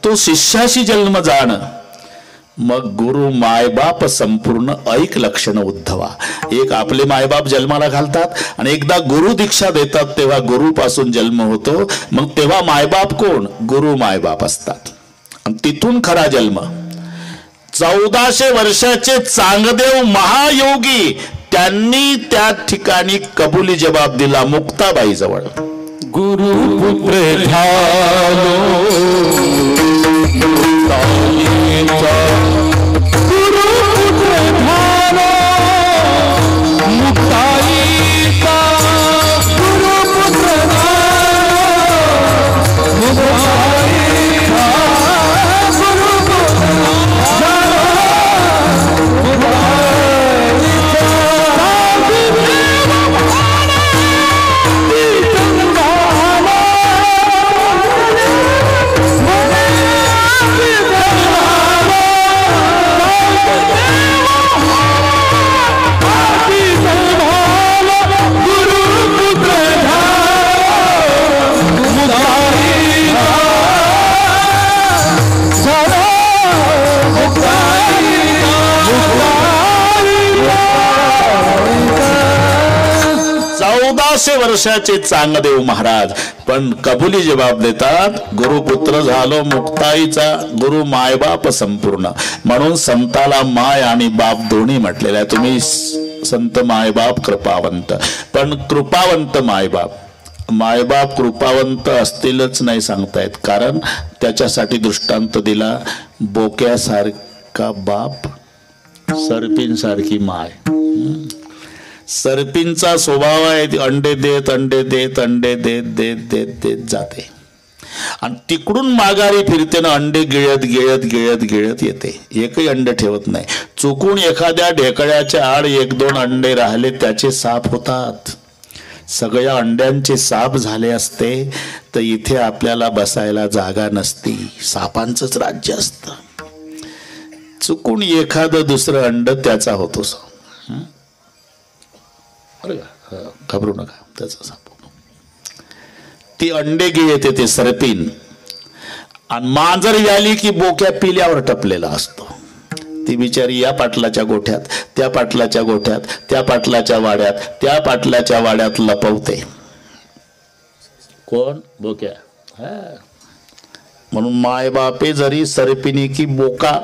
[SPEAKER 1] तो शिष्याशी जन्म जाण. मग गुरु मायबाप संपूर्ण ऐक लक्षण उद्धवा. एक आपले मायबाप जन्माला घालतात आणि एकदा गुरु दीक्षा देतात तेव्हा गुरुपासून जन्म होतो. मग तेव्हा मायबाप कोण? गुरु मायबाप असतात. आणि तिथून खरा जन्म. 1400 वर्षाचे चांगदेव महायोगी, त्यांनी त्या ठिकाणी कबुली जबाब दिला मुक्ताबाई जवळ.
[SPEAKER 2] गुरुपुत्र झालो गुरुपुत्र झालो मुक्ताईचा. गुरुपुत्र
[SPEAKER 1] वर्षाचे चांगदेव महाराज पण कबुली जबाब देतात. गुरुपुत्र झालो मुक्ताईचा, गुरु मायबाप संपूर्ण. म्हणून संताला माय आणि बाप दोन्ही म्हटलेलं आहे. तुम्ही संत मायबाप कृपावंत, पण कृपावंत मायबाप. मायबाप कृपावंत असतीलच नाही सांगतायत, कारण त्याच्यासाठी दृष्टांत दिला. बोक्यासारखा बाप, सर्पींसारखी माय. सर्पींचा स्वभाव आहे अंडे देत अंडे देत अंडे देत देत देत देत जाते आणि तिकडून माघारी फिरते ना, अंडे गिळत गिळत गिळत गिळत येते. एकही अंडे ठेवत नाही. चुकून एखाद्या ढेकळ्याच्या आड 1-2 अंडे राहिले, त्याचे साप होतात. सगळ्या अंड्यांचे साप झाले असते तर इथे आपल्याला बसायला जागा नसती. सापांचंच राज्य असतं. चुकून एखादं दुसरं अंड त्याचा होतो. घाबरू नका, त्याचा साप. ती अंडे गिळते ते सर्पीन. आणि मांजर याली की बोक्या पिल्यावर टपलेला असतो. ती बिचारी या पाटलाच्या गोठ्यात, त्या पाटलाच्या गोठ्यात, त्या पाटलाच्या वाड्यात, त्या पाटलाच्या वाड्यात लपवते. कोण? बोक्या. म्हणून माय बापे जरी सर्पिनी की बोका,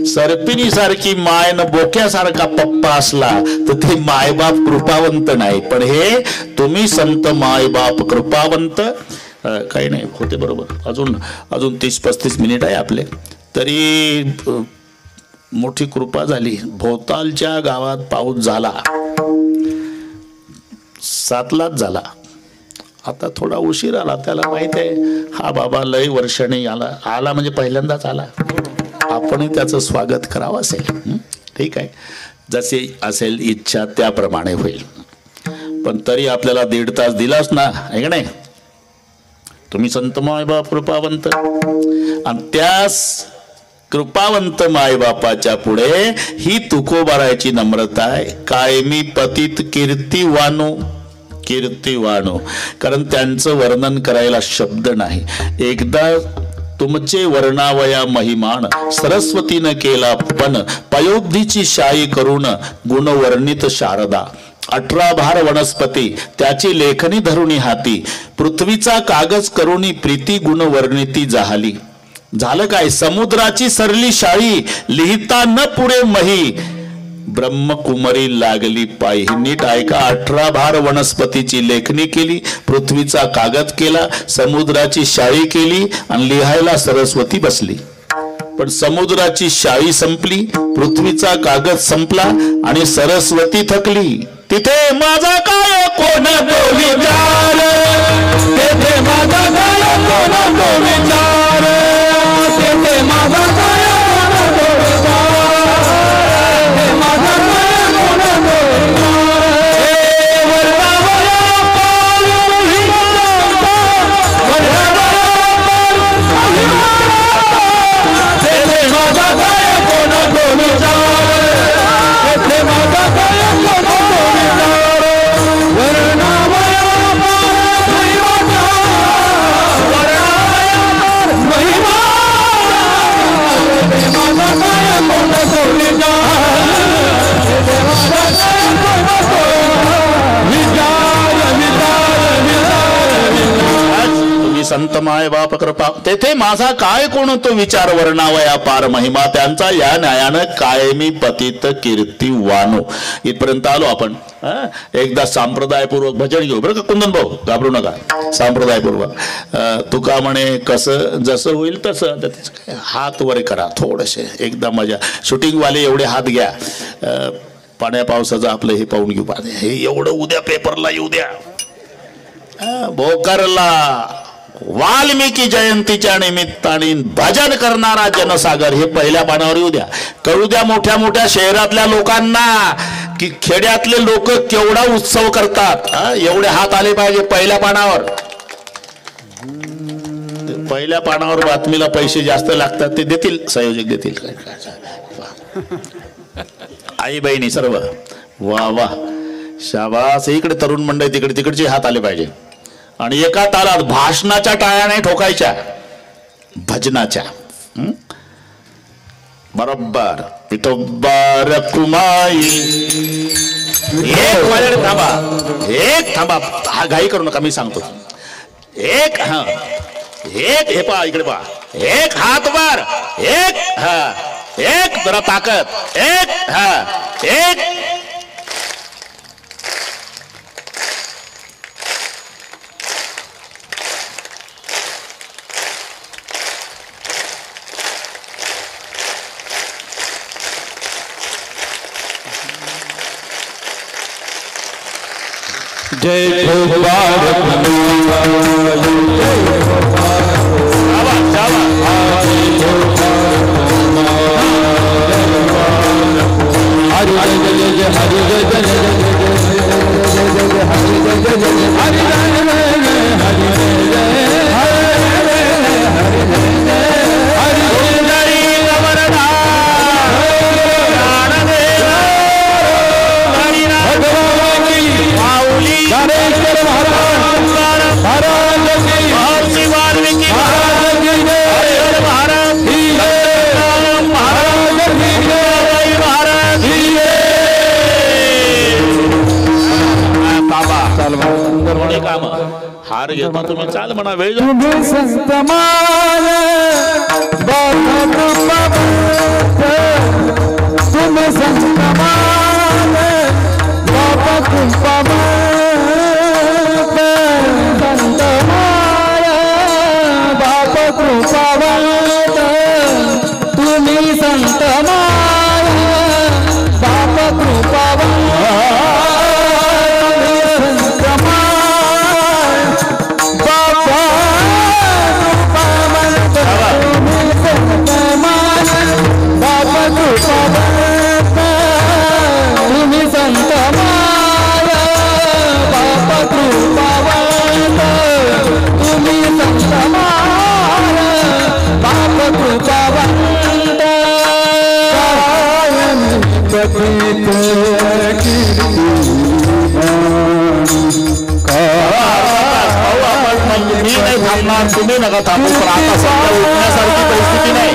[SPEAKER 1] सर्पिनी सारखी माय न बोक्यासारखा पप्पा असला तर ते मायबाप कृपावंत नाही. पण हे तुम्ही संत मायबाप कृपावंत. काही नाही, होते बरोबर. अजून 30-35 मिनिट आहे आपले. तरी मोठी कृपा झाली. भोवतालच्या गावात पाऊस झाला, 7लाच झाला. आता थोडा उशीर आला. त्याला माहित आहे हा बाबा लय वर्षाने आला म्हणजे पहिल्यांदाच आला. आपणही त्याचं स्वागत करावं असेल. ठीक आहे, जसे असेल इच्छा त्याप्रमाणे होईल. पण तरी आपल्याला 1.5 तास दिलाच ना, आहे का नाही? तुम्ही संत मायबाप कृपावंत, आणि त्यास कृपावंत मायबापाच्या पुढे ही तुकोबारायची नम्रता आहे. कायमी पतित कीर्तिवानो, कीर्तिवानो. कारण त्यांचं वर्णन करायला शब्द नाही. एकदा तुमचे वर्णावया महिमान सरस्वतीनं केला पण पयोब्धीची शाई करून गुणवर्णित शारदा. 18 भार वनस्पती त्याची लेखनी धरुणी हाती, पृथ्वीचा कागज करुणी प्रीती गुणवर्णिती जाहली. झालं काय? समुद्राची सरली शाळी लिहिता न पुरे मही, ब्रह्मकुमारी लागली पायी. नीट ऐका. 18 भार वनस्पतीची लेखणी केली, पृथ्वीचा कागद केला, समुद्राची शाळी केली आणि लिहायला सरस्वती बसली. पण समुद्राची शाळी संपली, पृथ्वीचा कागद संपला आणि सरस्वती थकली. तिथे माझा काय कोण तो विचार, तिथे माझा काय कोण तो विचार, तिथे माझा काय कोण तो विचार, माझा काय कोण तो विचार, संत माय बाप कृपा तेथे माझा काय कोण तो विचार वर्णावया पार महिमा त्यांचा या न्यायानं कायमी पतित कीर्ती वानो. इथपर्यंत आलो आपण. एकदा संप्रदायपूर्वक भजन घेऊ बरं का कुंदन भाऊ, घाबरू नका. संप्रदायपूर्वक तुका म्हणे कसं जसं होईल तसं. हात वर करा थोडेसे, एकदा मजा. शूटिंगवाले एवढे हात घ्या. पाण्या पावसाचं आपलं हे पाहून घेऊ. हे एवढं उद्या पेपरला येऊ द्या. भोकरला वाल्मिकी जयंतीच्या निमित्ताने भजन करणारा जनसागर हे पहिल्या पानावर येऊ द्या. कळू द्या मोठ्या मोठ्या शहरातल्या लोकांना की खेड्यातले लोक केवढा उत्सव करतात. एवढे हात आले पाहिजे पहिल्या पानावर. पहिल्या पानावर बातमीला पैसे जास्त लागतात ते देतील, संयोजक देतील. आई बहिणी सर्व वा वा शाबास. इकडे तरुण मंडळी, तिकडे तिकडचे हात आले पाहिजे. आणि एका तालात भाषणाच्या टाळ्या नाही ठोकायच्या, भजनाच्या. बरोबर पिठोबार कुमाई. एक थांबा, एक थांबा. हा घाई करू नका, मी सांगतो. एक हा एक हे पहा इकडे पहा. एक हात वर, एक हा एक जरा ताकद, एक हा एक.
[SPEAKER 2] जय भोपाल
[SPEAKER 1] हार घेता तुम्ही चाल म्हणा वेळ.
[SPEAKER 2] संतमान तुम्ही संतमान बाबा कृपावंत. संतमान बाबा कृपावंत तुम्ही संतमान बाबा कृपावंत.
[SPEAKER 1] मी नाही थांबणार, तुम्ही नका थांबू. पण आता सध्या उठण्यासारखी परिस्थिती नाही.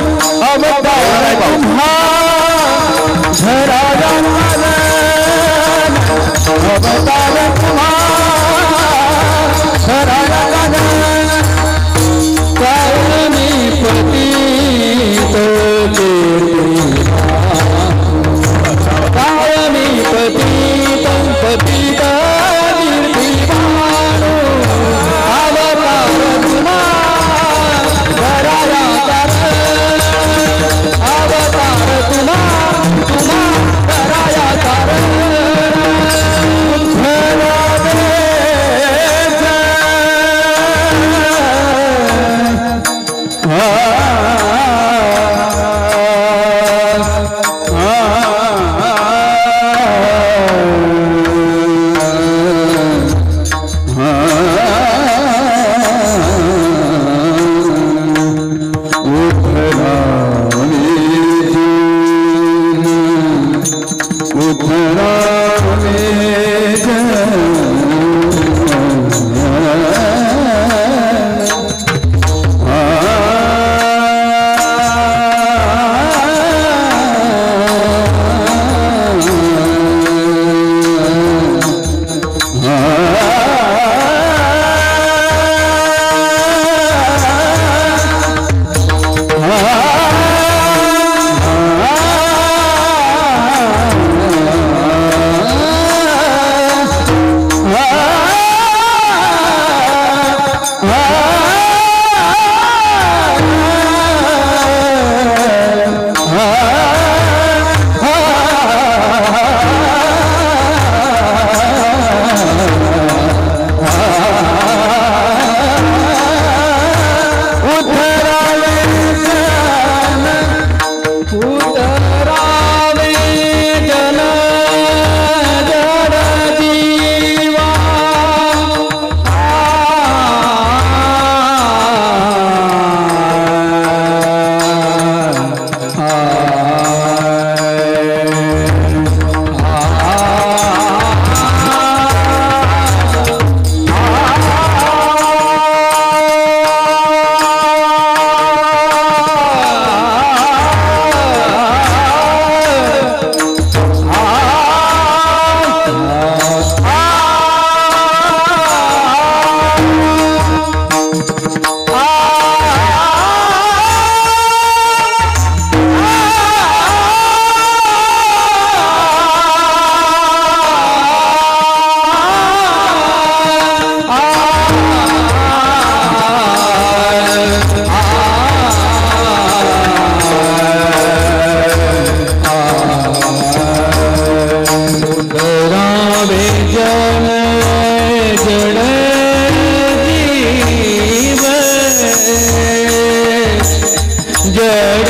[SPEAKER 2] जड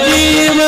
[SPEAKER 2] जीव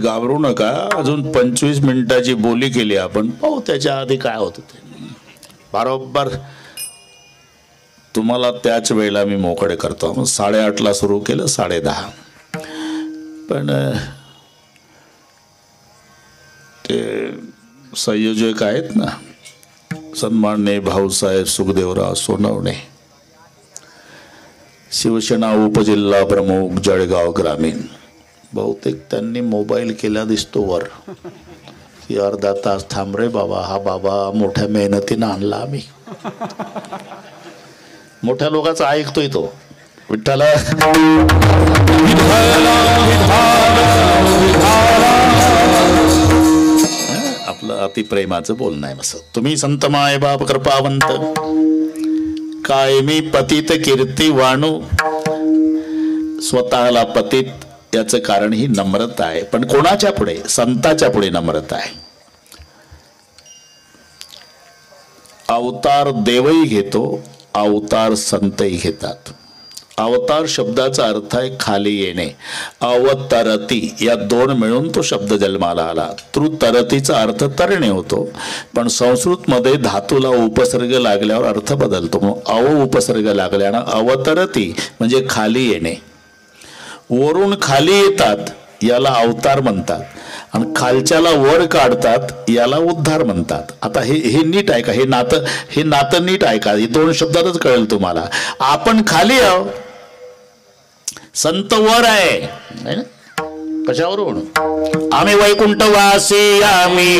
[SPEAKER 1] घाबरू नका. अजून 25 मिनिटाची बोली केली आपण, पाहू त्याच्या आधी काय होत ते. बरोबर तुम्हाला त्याच वेळेला मी मोकळे करतो. 8:30ला सुरू केलं, 10:30. पण ते संयोजक आहेत ना, सन्माननीय भाऊसाहेब सुखदेवराव सोनवणे, शिवसेना उपजिल्हा प्रमुख जळगाव ग्रामीण, बहुतेक त्यांनी मोबाईल केला दिसतो वर की अर्धा तास थांब रे बाबा, हा बाबा मोठ्या मेहनतीनं आणला आम्ही. मोठ्या लोकांचा ऐकतोय तो. विठ्ठला आपलं अतिप्रेमाचं बोलणं आहे. मस्त तुम्ही संत माय बाप कृपावंत, कायमी पतित कीर्ती वाणू, स्वतःला पतित, याचं कारण ही नम्रता आहे. पण कोणाच्या पुढे? संताच्या पुढे नम्रता आहे. अवतार देवही घेतो, अवतार संतही घेतात. अवतार शब्दाचा अर्थ आहे खाली येणे. अवतरती या दोन मिळून तो शब्द जन्माला आला. तृतरतीचा अर्थ तरणे होतो, पण संस्कृत मध्ये धातूला उपसर्ग लागल्यावर अर्थ बदलतो. अव उपसर्ग लागल्यानं अवतरती म्हणजे खाली येणे. वरून खाली येतात याला अवतार म्हणतात, आणि खालच्याला वर काढतात याला उद्धार म्हणतात. आता हे नीट ऐका, हे नातं नीट ऐका. हे दोन शब्दातच कळेल तुम्हाला. आपण खाली आहो, संत वर आहे. कशावरून? आम्ही वैकुंठवासी, आम्ही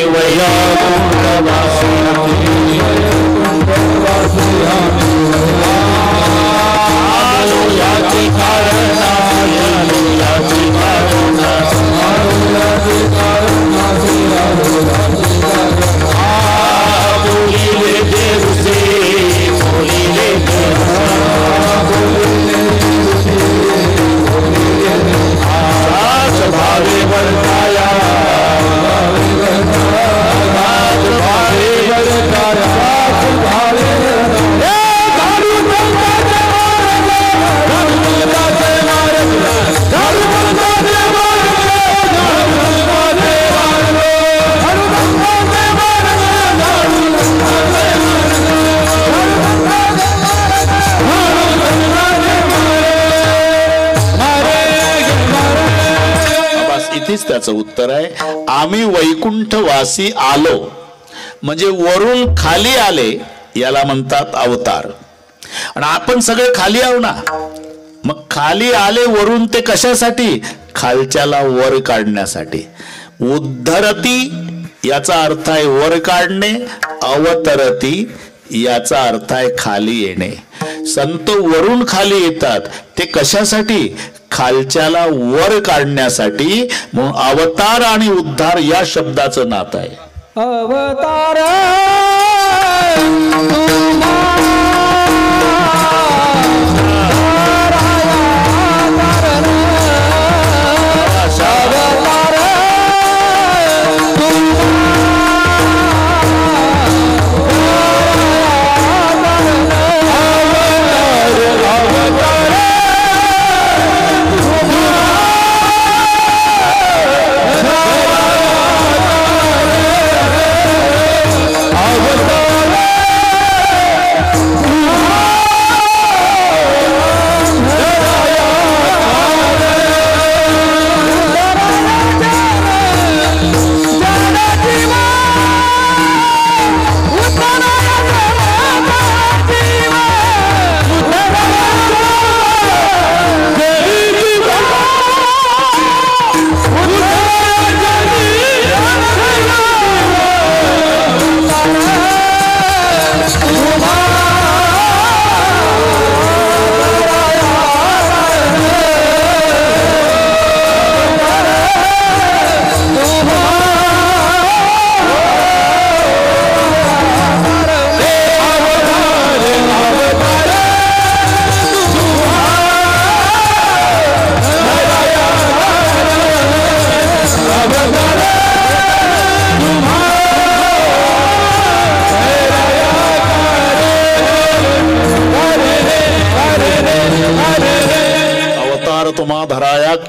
[SPEAKER 1] त्याचं उत्तर आहे. आम्ही वैकुंठवासी आलो म्हणजे वरून खाली आले याला म्हणतात अवतार. आणि आपण सगळे खाली आहो ना, मग खाली आले वरून ते कशासाठी? खालच्याला वर काढण्यासाठी. उद्धरती याचा अर्थ आहे वर काढणे, अवतरती याचा अर्थ आहे खाली येणे. संत वरून खाली येतात, ते कशासाठी? खालच्याला वर काढण्यासाठी. म्हणून अवतार आणि उद्धार या शब्दाचं नातं आहे.
[SPEAKER 2] अवतार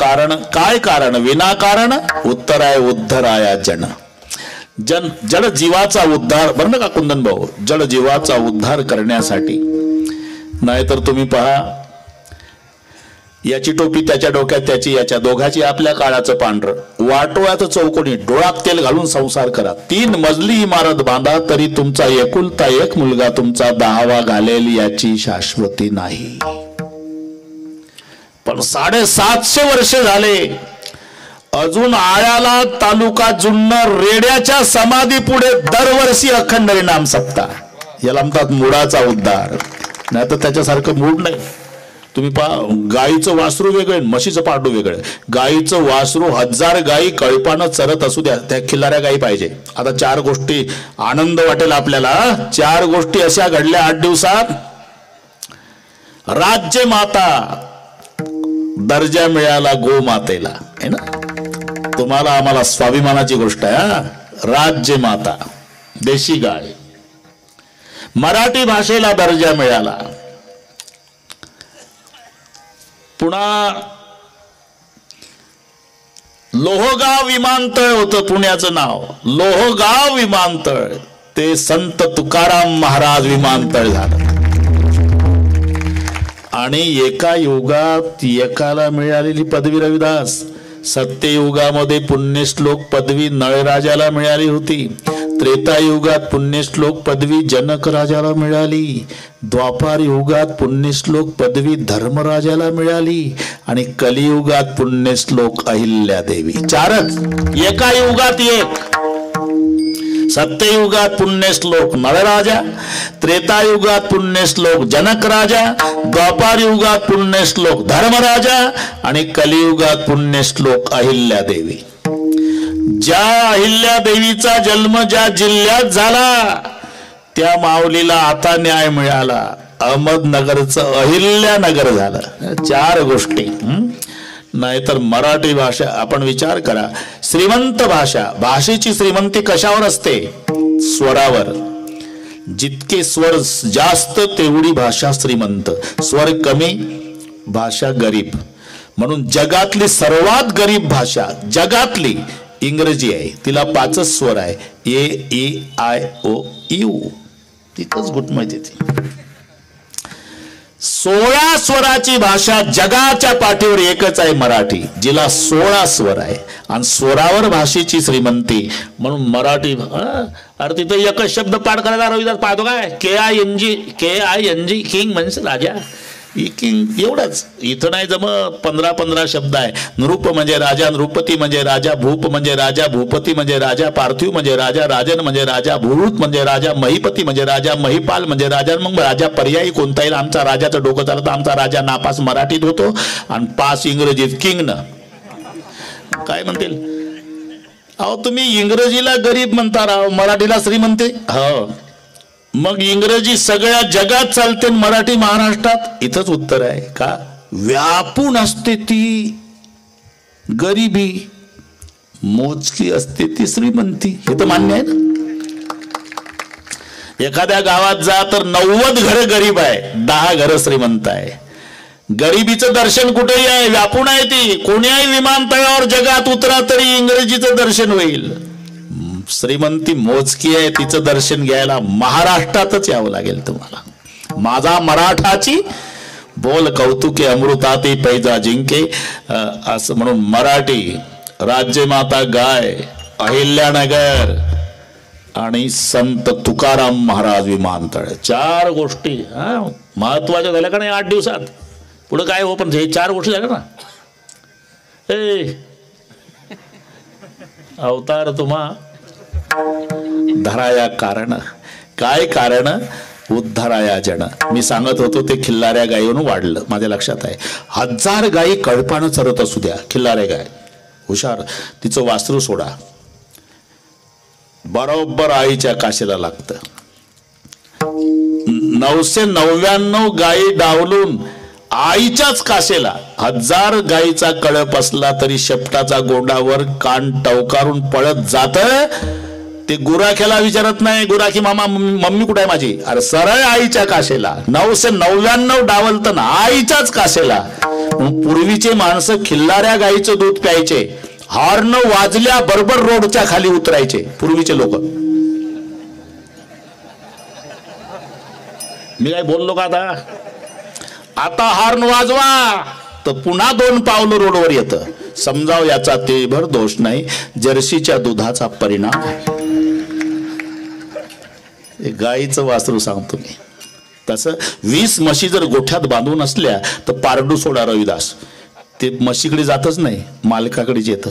[SPEAKER 1] कारण काय कारण विनाकारण उत्तराय उद्धराया जड जीवाचा उद्धार बरं ना का कुंदन भाऊ, जड जीवाचा उद्धार करण्यासाठी. नाहीतर तुम्ही पहा, याची टोपी त्याच्या डोक्यात, त्याची याच्या, दोघाची आपल्या काळाचं पांढरं, वाटोळ्याचं चौकोनी, डोळ्यात तेल घालून संसार करा. 3 मजली इमारत बांधा तरी तुमचा एकुलता एक मुलगा तुमचा 10वा घालेल याची शाश्वती नाही. पण 750 वर्ष झाले अजून आळ्याला तालुका जुन्नर रेड्याच्या समाधी पुढे दरवर्षी अखंड हरिनाम सप्ताह. याला म्हणतात मुळाचा उद्धार. नाही तर त्याच्यासारखं मूड नाही. तुम्ही पहा, गाईचं वासरू वेगळं, म्हशीचं पारडू वेगळं. गाईचं वासरू 1000 गाई कळपानं चरत असू द्या, त्या खिल्लाऱ्या गाई पाहिजे. आता 4 गोष्टी आनंद वाटेल आपल्याला. 4 गोष्टी अशा घडल्या 8 दिवसात. राज्य माता दर्जा मिळाला गो मातेला, है ना. तुम्हाला आम्हाला स्वाभिमानाची गोष्ट आहे. राज्य माता देशी गाय. मराठी भाषेला दर्जा मिळाला. पुन्हा लोहगाव विमानतळ होतं पुण्याचं नाव, लोहगाव विमानतळ. ते संत तुकाराम महाराज विमानतळ झालं. आणि एका युगात एकाला मिळालेली पदवी रविदास. सत्ययुगामध्ये पुण्यश्लोक पदवी नळराजाला मिळाली होती. त्रेतायुगात पुण्यश्लोक पदवी जनक राजाला मिळाली. द्वापार युगात पुण्यश्लोक पदवी धर्मराजाला मिळाली. आणि कलियुगात पुण्यश्लोक अहिल्यादेवी. 4च एका युगात एक. सत्ययुगात पुण्यश्लोक नळराजा, त्रेतायुगात पुण्यश्लोक जनक राजा, द्वापार युगात पुण्यश्लोक धर्मराजा आणि कलियुगात पुण्यश्लोक अहिल्यादेवी. ज्या अहिल्यादेवीचा जन्म ज्या जिल्ह्यात झाला त्या माऊलीला आता न्याय मिळाला. अहमदनगरचं अहिल्यानगर झालं. 4 गोष्टी. नाहीतर मराठी भाषा आपण विचार करा, श्रीमंत भाषा. भाषेची श्रीमंती कशावर असते? स्वरावर. जितके स्वर जास्त तेवढी भाषा श्रीमंत, स्वर कमी भाषा गरीब. म्हणून जगातली सर्वात गरीब भाषा जगातली इंग्रजी आहे. तिला 5च स्वर आहे, A-E-I-O-U. तिथंच गुट माहिती ती. 16 स्वराची भाषा जगाच्या पाठीवर एकच आहे मराठी, जिला 16 स्वर आहे. आणि स्वरावर भाषेची श्रीमंती. म्हणून मराठी अरे तिथं एकच शब्द पाठ करायला रविदास पाहतो काय, KING किंग म्हणजे राजा. किंग एवढंच. इथं नाही जम 15 शब्द आहे. नृप म्हणजे राजा, नृपती म्हणजे राजा, भूप म्हणजे राजा, भूपती म्हणजे राजा, पार्थिव म्हणजे राजा, राजन म्हणजे राजा, भूरूत म्हणजे राजा, महिपती म्हणजे राजा, महिपाल म्हणजे राजा. मग राजा पर्यायी कोणता येईल? आमचा राजाचं डोकं चालतं. आमचा राजा नापास मराठीत होतो आणि पास इंग्रजीत. किंग न काय म्हणतील? अहो तुम्ही इंग्रजीला गरीब म्हणता राव, मराठीला श्रीमंती. हो मग इंग्रजी सगळ्या जगात चालते, मराठी महाराष्ट्रात. इथंच उत्तर आहे का? व्यापून असते ती गरिबी, मोजकी असते ती श्रीमंती. हे तर मान्य आहे ना. एखाद्या गावात जा तर 90 घरं गरीब आहे, 10 घरं श्रीमंत आहे. गरिबीचं दर्शन कुठेही आहे, व्यापून आहे ती. कोण्याही विमानतळावर जगात उतरा तरी इंग्रजीचं दर्शन होईल. श्रीमंती मोजकी आहे, तिचं दर्शन घ्यायला महाराष्ट्रातच यावं लागेल तुम्हाला. माझा मराठाची बोल कौतुके अमृताती पैजा जिंके, असं म्हणून मराठी, राज्यमाता गाय, अहिल्यानगर आणि संत तुकाराम महाराज विमानतळ. 4 गोष्टी महत्वाच्या झाल्या का नाही 8 दिवसात. पुढे काय हो, पण हे 4 गोष्टी झाल्या ना. अवतार तुम्हा धराया कारण. काय कारण? उद्धाराया जन. मी सांगत होतो ते खिल्लाऱ्या गायीवरून वाढलं. माझ्या लक्षात आहे. 1000 गायी कळपानं चरत असू द्या, खिल्लाऱ्या गाय हुशार. तिचं वासरू सोडा, बरोबर आईच्या काशीला लागतं. 999 गायी डावलून आईच्याच काशेला 1000 गायीचा कळप असला तरी शेपटाचा गोंडावर कान टवकारून पळत जात. ते गुराख्याला विचारत नाही, गुराखी मामा मम्मी कुठे आहे माझी. अरे सरळ आईच्या काशेला. 999 डावलतं ना आईच्याच काशेला. पूर्वीचे माणसं खिल्लाऱ्या गाईचं दूध प्यायचे, हॉर्न वाजल्या बरोबर रोडच्या खाली उतरायचे पूर्वीचे लोक. मी काय बोललो का आता हॉर्न वाजवा तर पुन्हा 2 पावलं रोडवर येतं. समजाव याचा तेभर दोष नाही, जर्सीच्या दुधाचा परिणाम आहे. गाईचं वासरू सांगतो मी. तसं 20 म्हशी जर गोठ्यात बांधून असल्या तर पारडू सोडा रविदास, ते म्हशीकडे जातच नाही, मालकाकडेच येतं.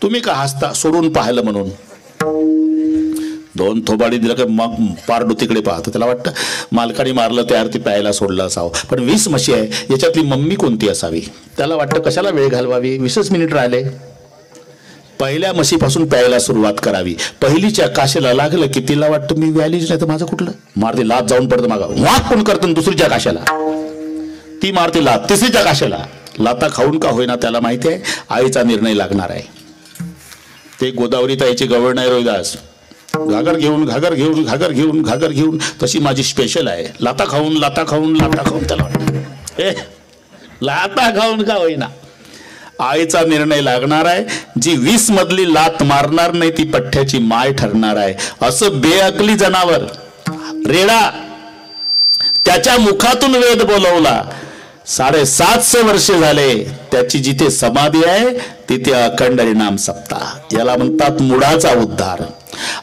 [SPEAKER 1] तुम्ही का हसता? सोडून पाहायला म्हणून 2 थोबाडी दिलं का मग पारडू तिकडे पाहतो, त्याला वाटतं मालकाने मारलं त्यावर ती प्यायला सोडलं असावं. पण 20 म्हशी आहे, याच्यातली मम्मी कोणती असावी? त्याला वाटतं कशाला वेळ घालवावी, 20 मिनिट राहिले, पहिल्या म्हशीपासून प्यायला सुरुवात करावी. पहिलीच्या काशेला लागलं की तिला वाटतं मी व्यालीच नाही तर माझं कुठलं, मारते लात जाऊन पडतं मागा, वाक कोण करतं. दुसरीच्या काशाला ती मारते लात, तिसरीच्या काशाला लाता खाऊन का होईना त्याला माहिती आहे आईचा निर्णय लागणार आहे. ते गोदावरी ताईची गवळ नाही रोहिदास, घागर घेऊन घागर घेऊन घागर घेऊन घागर घेऊन, तशी माझी स्पेशल आहे. लाता खाऊन लाता खाऊन लाता खाऊन त्याला वाटतं लाता खाऊन का होईना आईचा निर्णय लागणार आहे. जी 20 मधली लात मारणार नाही ती पठ्ठ्याची माय ठरणार आहे. असं बेअकली जनावर रेडा, त्याच्या मुखातून वेद बोलवला. 750 वर्षे झाले त्याची जिथे समाधी आहे तिथे अखंड हरिनाम सप्ताह. याला म्हणतात मुळाचा उद्धार.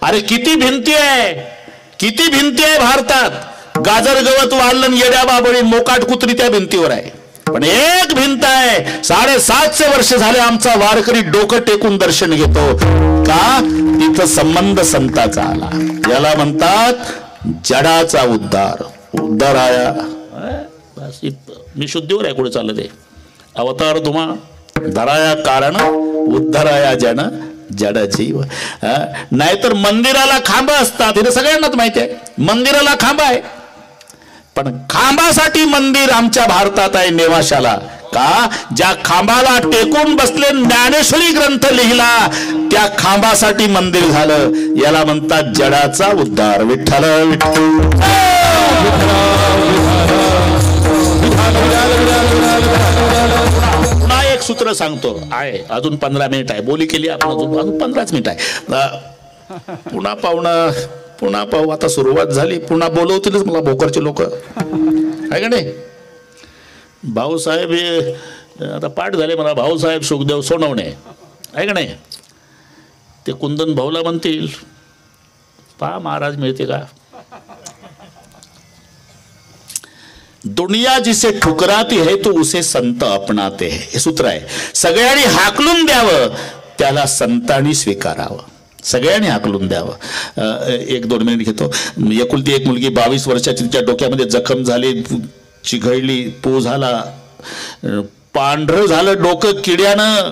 [SPEAKER 1] अरे किती भिंती आहे, किती भिंती आहे भारतात. गाजर गवत वाढलं, येड्या बाबळी मोकाट कुत्री त्या भिंतीवर आहे. पण एक भिंत आहे, 750 वर्ष झाले आमचा वारकरी डोकं टेकून दर्शन घेतो का? तिथं संबंध संताचा आला. याला म्हणतात जडाचा उद्धार. उद्धार आया बस. मी शुद्धीवर आहे, कुठे चाललं ते अवतार तुम्हा धराया कारण उद्धराया जन जड जीव. नाहीतर मंदिराला खांब असतात, हे सगळ्यांनाच माहिती आहे. मंदिराला खांब आहे, पण खांबासाठी मंदिर आमच्या भारतात आहे नेवाशाला का? ज्या खांबाला टेकून बसले ज्ञानेश्वरी ग्रंथ लिहिला त्या खांबासाठी मंदिर झालं. याला म्हणतात जडाचा उद्धार. विठ्ठल विठ्ठल. पुन्हा एक सूत्र सांगतो आहे, अजून 15 मिनिट आहे, बोली केली आपण, अजून 15 मिनिट आहे. पुन्हा पाहू. आता सुरुवात झाली, पुन्हा बोलवतीलच मला भोकरचे लोक आहे का नाही. भाऊसाहेब हे आता पाठ झाले मला, भाऊसाहेब सुखदेव सोनवणे आहे का नाही. ते कुंदन भाऊला म्हणतील पहा महाराज मिळते का. दुनिया जिसे ठुकराती है तो उसे संत अपनाते है, हे सूत्र आहे. सगळ्यांनी हाकलून द्यावं त्याला संतांनी स्वीकारावं. सगळ्यांनी हाकलून द्यावं. 1-2 मिनिट घेतो. एकुलती एक मुलगी 22 वर्षाची, तिच्या डोक्यामध्ये जखम झाली, चिघळली, पू झाला, पांढरं झालं डोकं किड्यानं.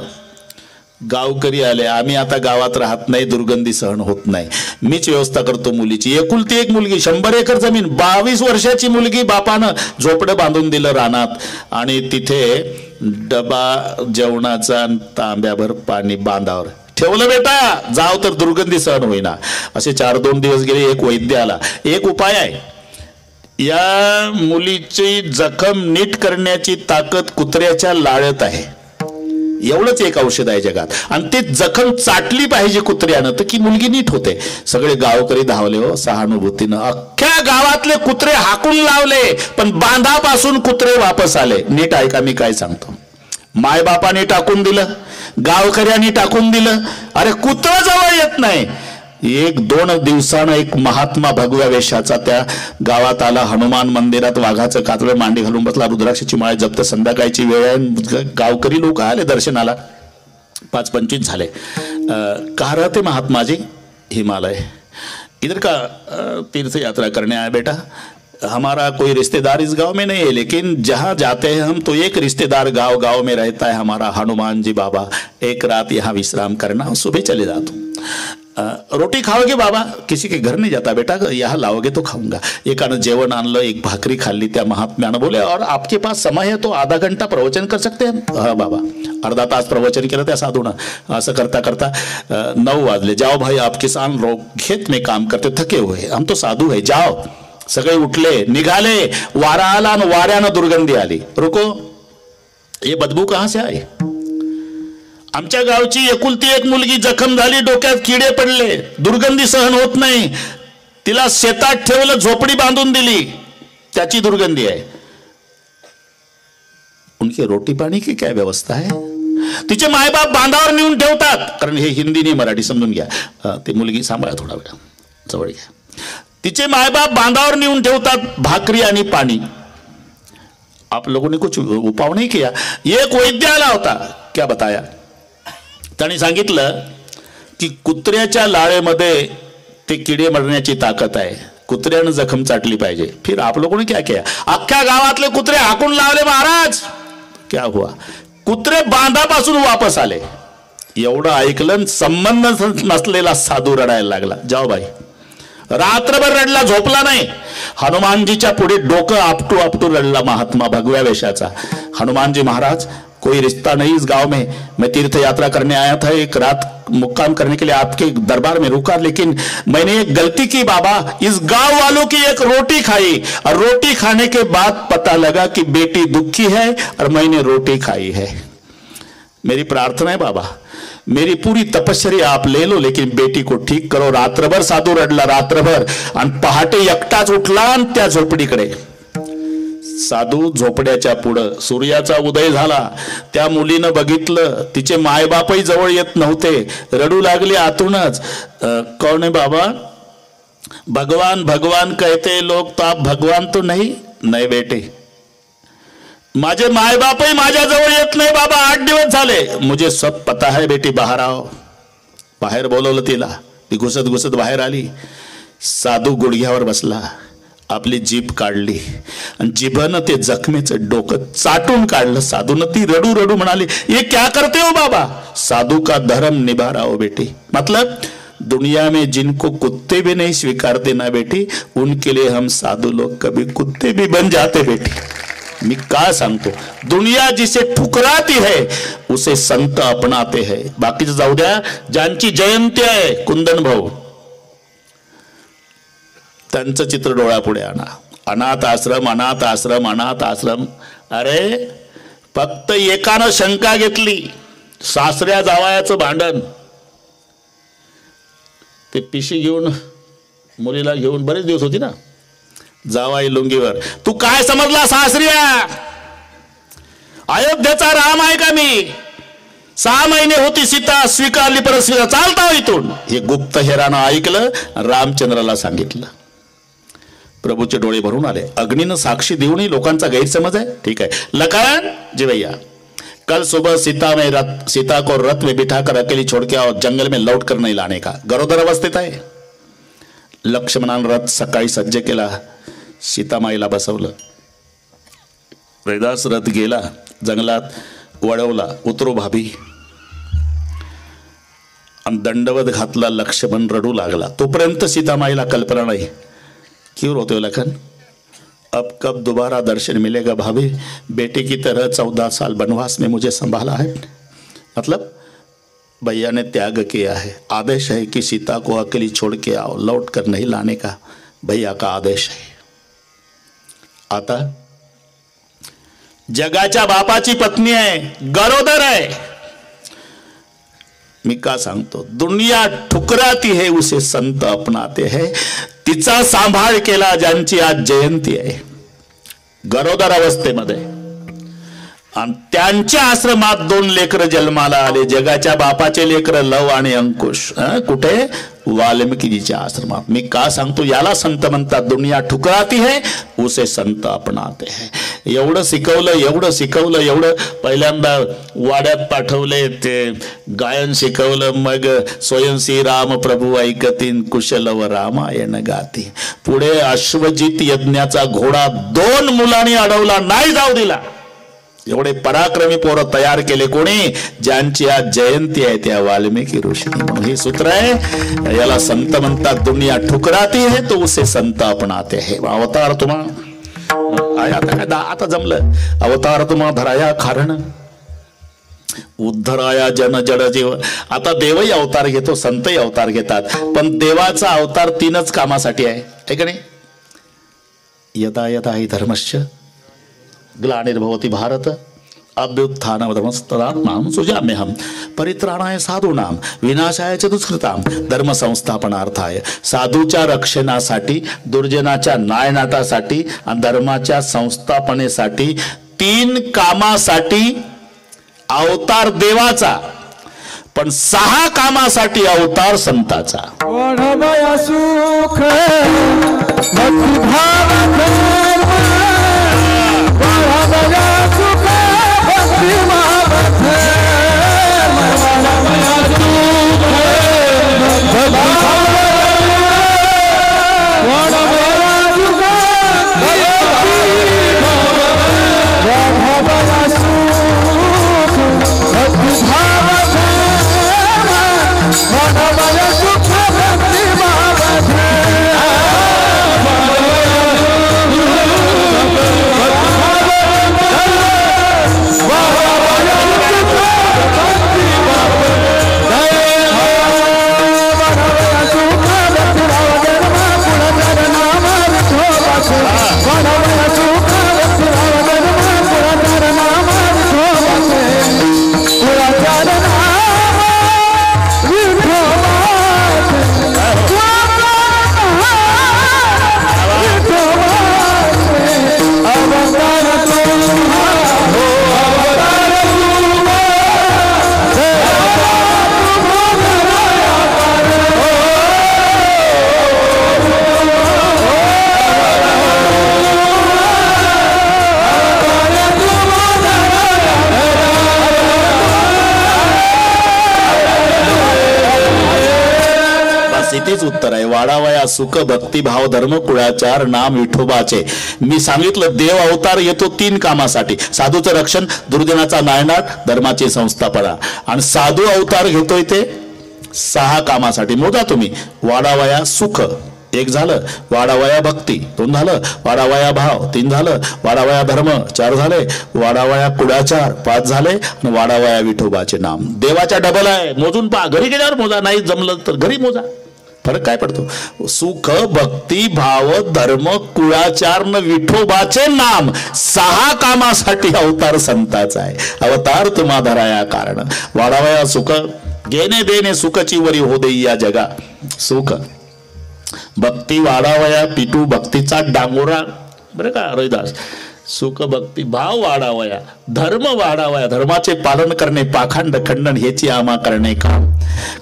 [SPEAKER 1] गावकरी आले, आम्ही आता गावात राहत नाही, दुर्गंधी सहन होत नाही, मीच व्यवस्था करतो मुलीची. एकुलती एक मुलगी, 100 एकर जमीन, 22 वर्षाची मुलगी, बापानं झोपडं बांधून दिलं रानात आणि तिथे डबा जेवणाचा तांब्याभर पाणी बांधावर ठेवलं. बेटा जाव तर दुर्गंधी सहन होईना. असे 4-2 दिवस गेले. एक वैद्य आला. एक उपाय आहे, या मुलीची जखम नीट करण्याची ताकद कुत्र्याच्या लाळेत आहे. एवढंच एक औषध आहे जगात, आणि ते जखम चाटली पाहिजे कुत्र्यानं तर की मुलगी नीट होते. सगळे गावकरी धावले हो सहानुभूतीनं. अख्ख्या गावातले कुत्रे हाकून लावले, पण बांधापासून कुत्रे वापस आले. नीट ऐका मी काय सांगतो. मायबापाने टाकून दिलं, गावकऱ्यांनी टाकून दिलं, अरे कुत्रा जवळ येत नाही. 1-2 दिवसानं एक महात्मा भगव्या वेशाचा त्या गावात आला. हनुमान मंदिरात वाघाचं कातळं मांडी घालून बसला, रुद्राक्षाची माळ जपत. संध्याकाळची वेळ आहे, गावकरी लोक आले दर्शनाला. 5-25 झाले. कहा रहते महात्मा जी? हिमालय. इधर का तीर्थ यात्रा करने आया बेटा. हमारा कोई रिश्तेदार इस गांव में नहीं है, लेकिन जहाँ जाते हैं हम तो एक रिश्तेदार गांव गांव में रहता है हमारा हनुमान जी बाबा. एक रात यहाँ विश्राम करना, सुबह चले जाता हूँ. रोटी खाओगे बाबा? किसी के घर नहीं जाता बेटा, यहाँ लाओगे तो खाऊंगा. एकानं जेवण आणलं, एक भाकरी खाल्ली. त्या महात्म्यानं बोले और आपके पास समय है तो आधा घंटा प्रवचन कर सकते हैं? हाँ बाबा. अर्धा तास प्रवचन केलं त्या साधूनं. असं करता करता 9 वाजले. जाओ भाई आप किसान लोग खेत में काम करते, थके हुए, हम तो साधू है, जाओ. सगळे उठले, निघाले. वारा आला आणि वाऱ्यानं दुर्गंधी आली. रुको ये बदबू कहां से आए? आमच्या गावची एकुलती एक मुलगी जखम झाली, डोक्यात किडे पडले, दुर्गंधी सहन होत नाही, तिला शेतात ठेवलं, झोपडी बांधून दिली, त्याची दुर्गंधी आहे. उनकी रोटी पाणी की काय व्यवस्था आहे? तिचे मायबाप बांधावर नेऊन ठेवतात, कारण हे हिंदी नाही मराठी समजून घ्या, ती मुलगी सांभाळा थोडा वेळ, जवळ घ्या. तिचे मायबाप बांधावर नेऊन ठेवतात भाकरी आणि पाणी. आप लोगों ने कुछ उपाय नहीं किया? एक वैद्य आला होता, क्या बताया? त्यांनी सांगितलं की कुत्र्याच्या लाळेमध्ये ते किडे मरण्याची ताकद आहे, कुत्र्यानं जखम चाटली पाहिजे. फिर आप लोगों ने क्या किया? अख्ख्या गावातले कुत्रे हाकून लावले महाराज. क्या हुआ? कुत्रे बांधापासून वापस आले. एवढं ऐकलं, संबंध नसलेला साधू रडायला लागला. जाओ बाई, रात्रभर रडला, झोपला नाही. हनुमानजीच्या पुढे डोकं आपटू आपटू रडला महात्मा भगव्या वेशाचा. हनुमान जी महाराज, कोई रिश्ता नहीं इस गांव में, मैं तीर्थ यात्रा करने आया था, एक रात मुक्काम करने के लिए आपके दरबार में रुका, लेकिन मैंने एक गलती की बाबा, इस गांव वालों की एक रोटी खाई और रोटी खाने के बाद पता लगा कि बेटी दुखी है और मैंने रोटी खाई है. मेरी प्रार्थना है बाबा, मेरी पूरी तपश्चर्या आप ले लो, लेकिन बेटी को ठीक करो. रात्रभर साधू रडला, रात्रभर, आणि पहाटे एकटाच उठला आणि त्या झोपडीकडे. साधू झोपड्याच्या पुढं, सूर्याचा उदय झाला. त्या मुलीनं बघितलं, तिचे मायबापही जवळ येत नव्हते, रडू लागले आतूनच. कौन है बाबा? भगवान भगवान कहते लोग, तो आप भगवान तो नहीं? नाही बेटे, माझे माय बापही माझ्या जवळ येत नाही बाबा, 8 दिवस झाले. मुझे सब पता है बेटी, बाहेर आओ. बाहेर बोलवलं तिला, ती घुसत घुसत बाहेर आली. साधू गुडघ्यावर बसला, आपली जीभ काढली आणि जिभेनं ते जखमेचं डोकं चाटून काढलं. साधूनं ती रडू रडू म्हणाली, ये क्या करते हो बाबा? साधू का धर्म निभा रहा हो बेटी. मतलब दुनिया में जिनको कुत्ते भी नहीं स्वीकारते ना बेटी, उनके लिए हम साधू लोग कभी कुत्ते भी बन जाते बेटी. मी का सांगतो, दुनिया जिसे ठुकराती है उसे संत अपनाते हैं. बाकीचं जाऊ द्या. ज्यांची जयंती आहे, कुंदन भाऊ, त्यांचं चित्र डोळ्यापुढे आणा. अनाथ आश्रम, अनाथ आश्रम, अनाथ आश्रम. अरे फक्त एकानं शंका घेतली, सासऱ्या जावयाचं भांडण. ते पिशी घेऊन मुलीला घेऊन बरेच दिवस होती ना, जावाई लुंगीवर. तू काय समजला सासऱ्या? अयोध्येचा राम आहे का मी? 6 महिने होती सीता, स्वीकारली परत चालता इथून. हे गुप्तहेरानं ऐकलं, रामचंद्राला सांगितलं. प्रभूचे डोळे भरून आले. अग्नीनं साक्षी देऊनही लोकांचा गैरसमज आहे. ठीक है लखन जी भैया, कल सुबह सीता को रथ में बिठाकर अकेली छोड़ के और जंगल में लौट कर नहीं लाने का. गरोदर अवस्थेत आहे. लक्ष्मणानं रथ सकाळी सज्ज केला, सीतामाईला बसवलं. रैदास रथ गेला, जंगलात वळवला. उतरो भाभी, आणि दंडवत घातला. लक्ष्मण रडू लागला. तोपर्यंत सीतामाईला कल्पना नाही. क्यों रोते हो लखन? अब कब दोबारा दर्शन मिलेगा भाभी? बेटे की तरह 14 साल वनवास में मुझे संभाला है. मतलब भैया ने त्याग किया है. आदेश है कि सीता को अकेली छोड़ के आओ, लौट कर नहीं लाने का भैया का आदेश है. आता जगाच्या बापाची पत्नी आहे, गरोदर आहे. मी का सांगतो, दुनिया ठुकराती है उसे संत अपनाते हैं. तिचा सांभाळ केला ज्यांची आज जयंती आहे, गरोदर अवस्थेमध्ये, आणि त्यांच्या आश्रमात 2 लेकरं जन्माला आले. जगाच्या बापाचे लेकरं लव आणि अंकुश. कुठे? वाल्मिकीजीच्या आश्रमात. मी का सांगतो, याला संत म्हणतात. दुनिया ठुकराती है उसे संत अपनाते हैं. एवढं शिकवलं. एवढं पहिल्यांदा वाड्यात पाठवले, ते गायन शिकवलं. मग स्वयं श्री राम प्रभू ऐकतीन, कुशल व रामायण गाती. पुढे अश्वजित यज्ञाचा घोडा 2 मुलांनी अडवला, नाही जाऊ दिला. एवढे पराक्रमी पोरं तयार केले कोणी? ज्यांची आज जयंती आहे, त्या वाल्मिकी ऋषींनी. म्हणून हे सूत्र आहे, याला संत म्हणतात. दुनिया ठुकराती है तो उसे संत अपनाते हैं. अवतार तुम्हा आता जमलं. अवतार तुम्हा धराया कारण, उद्धराया जन जड जीव. आता देवही अवतार घेतो, संतही अवतार घेतात, पण देवाचा अवतार 3च कामासाठी आहे का नाही? यदा यदा हि धर्मस्य ग्लानिर्भवति भारत अभ्युत्थानमधर्मस्तदात्मानं सुजाम्यहं परित्राणाय साधूनां विनाशाय च दुष्कृतां धर्मसंस्थापनार्थाय. साधूच्या रक्षणासाठी, दुर्जनाच्या नायनाटासाठी आणि धर्माच्या संस्थापनेसाठी 3 कामासाठी अवतार देवाचा, पण 6 कामासाठी अवतार संताचा.
[SPEAKER 2] वाढावया सुख भक्तिभाव धर्म, वाढावया सुख भक्तिभाव धर्म, वाढावया सुख भक्तिभाव, वाढावया सुख वाढावया सुख भक्तिभाव धर्म, वाढावया सुख भक्तिभाव
[SPEAKER 1] इथेच उत्तर आहे. वाढावया सुख भक्तिभाव धर्म कुळाचार नाम विठोबाचे. मी सांगितलं देव अवतार येतो 3 कामासाठी. साधूचं रक्षण, दुर्जनाचा नायनाट, धर्माची संस्थापना. आणि साधू अवतार घेतोय ते 6 कामासाठी. मोजा तुम्ही. वाढावया सुख 1 झालं, वाढावया भक्ती 2 झालं, वाढावया भाव 3 झालं, वाढावया धर्म 4 झाले, वाढावया कुळाचार 5 झाले आणि वाढावया विठोबाचे नाम. देवाच्या डबल आहे. मोजून पहा. घरी गेल्यावर मोजा, नाही जमलं तर घरी मोजा. फरक काय पडतो? सुख भक्ती भाव धर्म कुळाचार न विठोबाचे नाम. 6 कामासाठी अवतार संताचा आहे. अवतार तुम्हा धराया कारण. वाढावया सुख घेणे देणे सुखची वरी हो दे या जगा. सुख भक्ती वाढावया पिटू भक्तीचा डांगोरा. बरं का रविदास. सुख भक्ती भाव वाढावया, धर्म वाढावया, धर्माचे पालन करणे, पाखंड खंडन हेची आमा करणे काम.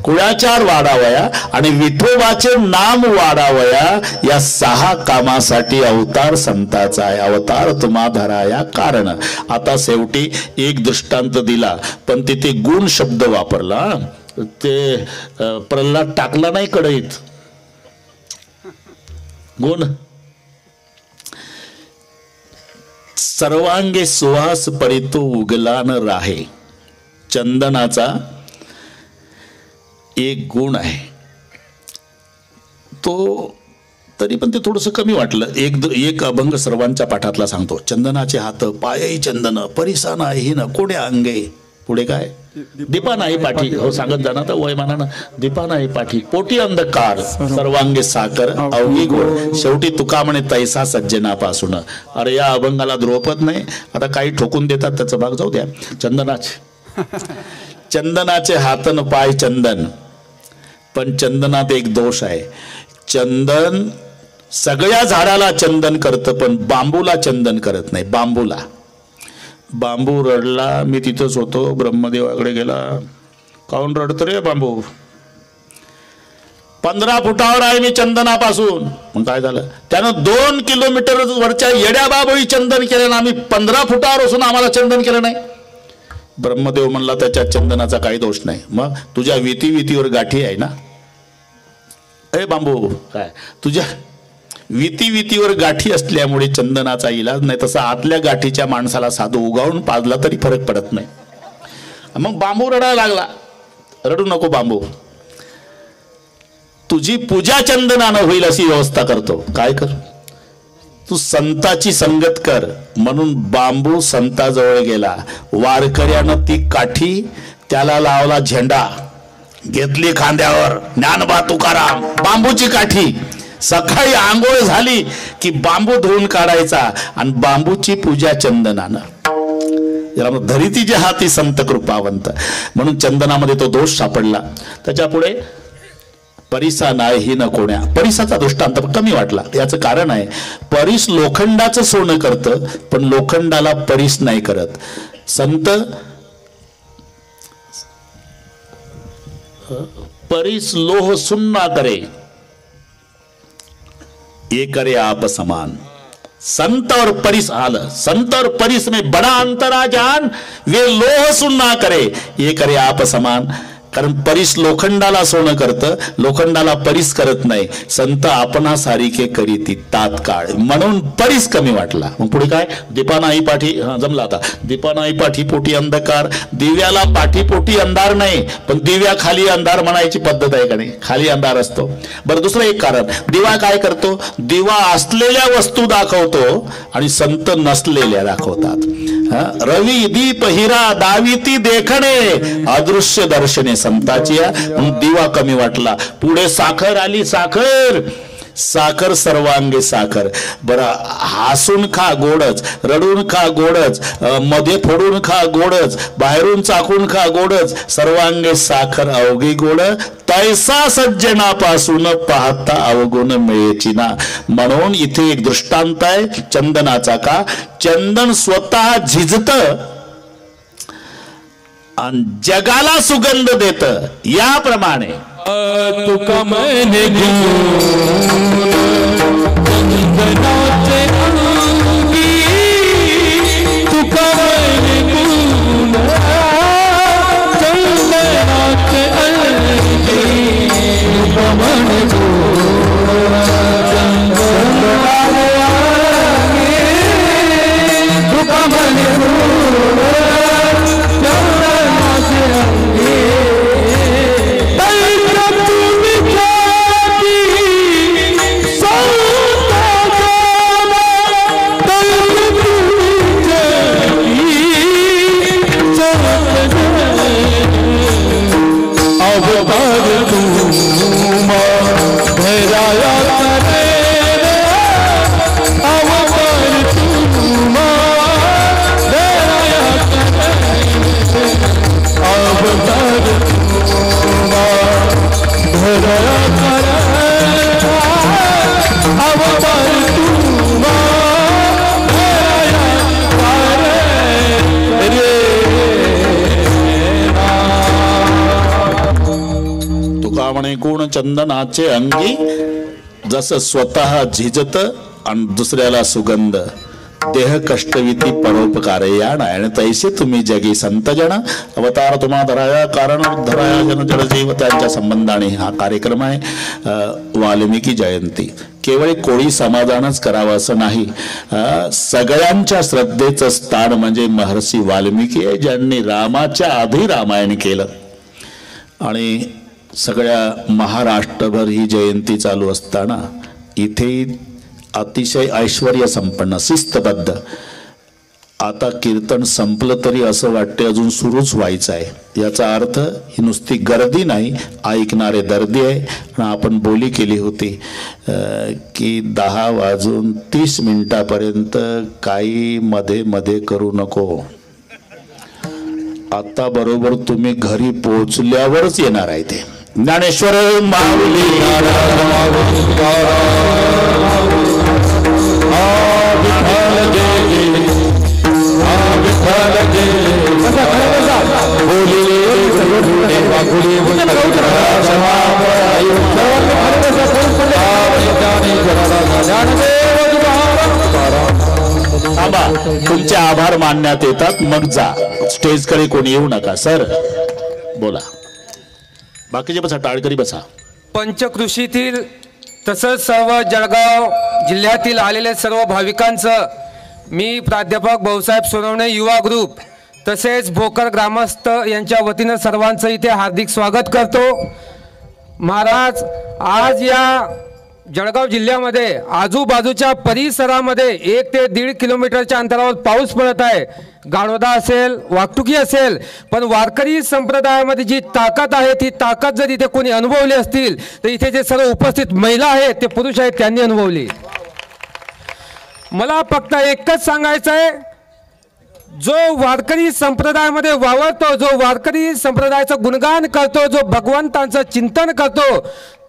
[SPEAKER 1] कुळाचार वाढावया आणि विठोबाचे नाम वाढावया. या 6 कामासाठी अवतार संताचा आहे. अवतार तुम्हा धराया कारण. आता शेवटी एक दृष्टांत दिला, पण तिथे गुण शब्द वापरला. ते प्रल्हाद टाकला नाही कढईत. गुण सर्वांगे सुहास परितो उगला न राहे. चंदनाचा एक गुण आहे. तो तरी पण ते थोडंसं कमी वाटलं. एक अभंग सर्वांच्या पाठातला सांगतो. चंदनाचे हात पायही चंदन परिसा नाही न कोड्या अंगे. पुढे काय? दीपा नाही पाठी. हो सांगत जाणार तर वयमानानं. दीपा नाही पाठी पोटी अंधकार सर्वांगे साकर अवघी गोड. शेवटी तुका म्हणे तैसा सज्जनापासून. अरे या अभंगाला द्रोपद नाही. आता काही ठोकून देतात, त्याचा भाग जाऊ द्या. चंदनाचे हातन पाय चंदन. पण चंदनात एक दोष आहे. चंदन सगळ्या झाडाला चंदन करतं, पण बांबूला चंदन करत नाही. बांबू रडला. मी तिथंच होतो. ब्रह्मदेवाकडे गेला. काऊन रडतो रे बांबू? 15 फुटावर आहे मी चंदनापासून. मग काय झालं? त्यानं 2 किलोमीटर वरच्या येड्या बाबळी चंदन केलं ना. आम्ही 15 फुटावर असून आम्हाला चंदन केलं नाही. ब्रह्मदेव म्हणला त्याच्या चंदनाचा काही दोष नाही. मग तुझ्या वितीवर गाठी आहे ना. ए बांबू काय तुझ्या वितीवर गाठी असल्यामुळे चंदनाचा इलाज नाही. तसा आतल्या गाठीच्या माणसाला साधू उगावून पाजला तरी फरक पडत नाही. मग बांबू रडायला लागला. रडू नको बांबू, तुझी पूजा चंदनानं होईल अशी व्यवस्था करतो. काय कर? तू संताची संगत कर. म्हणून बांबू संताजवळ गेला. वारकऱ्यानं ती काठी त्याला लावला झेंडा. घेतली खांद्यावर. ज्ञानोबा तुकाराम बांबूची काठी. सकाळी आंघोळ झाली की बांबू धुवून काढायचा आणि बांबूची पूजा चंदनानं. याला धरिती जे हाती संत कृपावंत, म्हणून चंदनामध्ये तो दोष सापडला. त्याच्या पुढे परिसा नाही न कोण्या, परिसाचा दृष्टांत कमी वाटला. याचं कारण आहे, परिस लोखंडाचं सोनं करतं पण लोखंडाला परिस नाही करत. संत परिस लोह सुन्ना करे, ये करे आप समान. संत और परिस हाल, संत और परिस में बड़ा अंतर आ जान, वे लोह सुन्ना करे ये करे आप समान. कारण परिस लोखंडाला सोनं करतं, लोखंडाला परिस करत नाही. संत आपणा सारिके करीती तात्काळ, म्हणून परिस कमी वाटला. मग पुढे काय, दीपानाई पाठी, जमला आता, दीपानाई पाठी पोटी अंधकार. दिव्याला पाठी पोटी अंधार नाही, पण दिव्या खाली अंधार म्हणायची पद्धत आहे का नाही, खाली अंधार असतो. बरं, दुसरं एक कारण, दिवा काय करतो, दिवा असलेल्या वस्तू दाखवतो आणि संत नसलेल्या दाखवतात. रवी दीप हिरा दाविती देखणे, अदृश्य दर्शने संताची. म्हणून दिवा कमी वाटला. पुढे साखर आली, साखर, साखर सर्वांगे साखर. बरं, हसून खा गोडच, रडून खा गोडच, मध्ये फोडून खा गोडच, बाहेरून चाकून खा गोडच, सर्वांगे साखर अवघी गोड. तैसा सज्जनापासून पाहता अवगुण मिळेची ना. म्हणून इथे एक दृष्टांत आहे चंदनाचा. का, चंदन स्वतः झिजत आणि जगाला सुगंध देत. याप्रमाणे
[SPEAKER 2] तुका मैंने चंदनाचे अंगी, तुका मैंने चंदनाचे अंगी, तुका मैंने तुका मैंने
[SPEAKER 1] गुण चंदनाचे अंगी, जसं स्वतः झिजत आणि दुसऱ्याला सुगंध. देह कष्टविती परोपकार याण, आणि तैसे तुम्ही जगी संतजन. अवतार तुम्हा धराया कारण धराया जन जड जीव, त्यांच्या संबंधाने हा कार्यक्रम आहे. वाल्मिकी जयंती केवळ कोळी समाजानच करावं असं नाही. सगळ्यांच्या श्रद्धेचं स्थान म्हणजे महर्षी वाल्मिकी आहे, ज्यांनी रामाच्या आधी रामायण केलं. आणि सगळ्या महाराष्ट्रभर ही जयंती चालू असताना इथे अतिशय ऐश्वर्य संपन्न, शिस्तबद्ध. आता कीर्तन संपलं तरी असं वाटते अजून सुरूच व्हायचं आहे. याचा अर्थ ही नुसती गर्दी नाही, ऐकणारे दर्दी आहे. आणि आपण बोली केली होती की 10:30 काही मध्ये मध्ये करू नको. आता बरोबर तुम्ही घरी पोहोचल्यावरच येणार आहे ते. ज्ञानेश्वर माऊली तुमचे आभार मानण्यात येतात. मग जा, स्टेजकडे कोणी येऊ नका. सर बोला, बाकीचे बसा, टाळकरी बसा.
[SPEAKER 3] पंचकृषीतील तसंच सर्व जळगाव जिल्ह्यातील आलेल्या सर्व भाविकांचं मी प्राध्यापक भाऊसाहेब सोनवणे युवा ग्रुप तसेच भोकर ग्रामस्थ यांच्या वतीनं सर्वांचं इथे हार्दिक स्वागत करतो. महाराज, आज या जळगाव जिल्ह्यामध्ये आजूबाजूच्या परिसरामध्ये 1 ते 1.5 किलोमीटरच्या अंतरावर पाऊस पडत आहे. गाणोदा असेल, वाकटुकी असेल, पण वारकरी संप्रदायामध्ये जी ताकद आहे ती ताकद जर इथे कोणी अनुभवली असतील तर इथे जे सर्व उपस्थित महिला आहेत, ते पुरुष आहेत, त्यांनी अनुभवली. मला फक्त एकच सांगायचं आहे, जो वारकरी संप्रदायामध्ये वावरतो, जो वारकरी संप्रदायाचं गुणगान करतो, जो भगवंतांचं चिंतन करतो,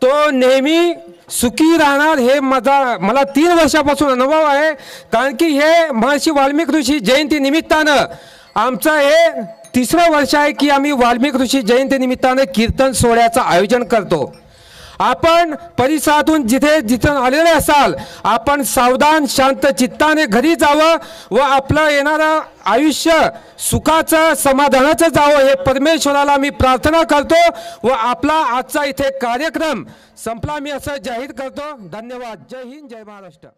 [SPEAKER 3] तो नेहमी सुखी राहणार हे मला 3 वर्षापासून अनुभव आहे. कारण की हे महर्षी वाल्मिक ऋषी जयंती निमित्तानं आमचं हे 3रं वर्ष आहे की आम्ही वाल्मिक ऋषी जयंती निमित्तानं कीर्तन सोहळ्याचं आयोजन करतो. आपण परिसरातून जिथे आलेले असाल, आपण सावधान शांत चित्ताने घरी जावं व आपलं येणारं आयुष्य सुखाचं समाधानाचं जावं हे परमेश्वराला मी प्रार्थना करतो व आपला आजचा इथे कार्यक्रम संपला मी असं जाहीर करतो. धन्यवाद. जय हिंद, जय महाराष्ट्र.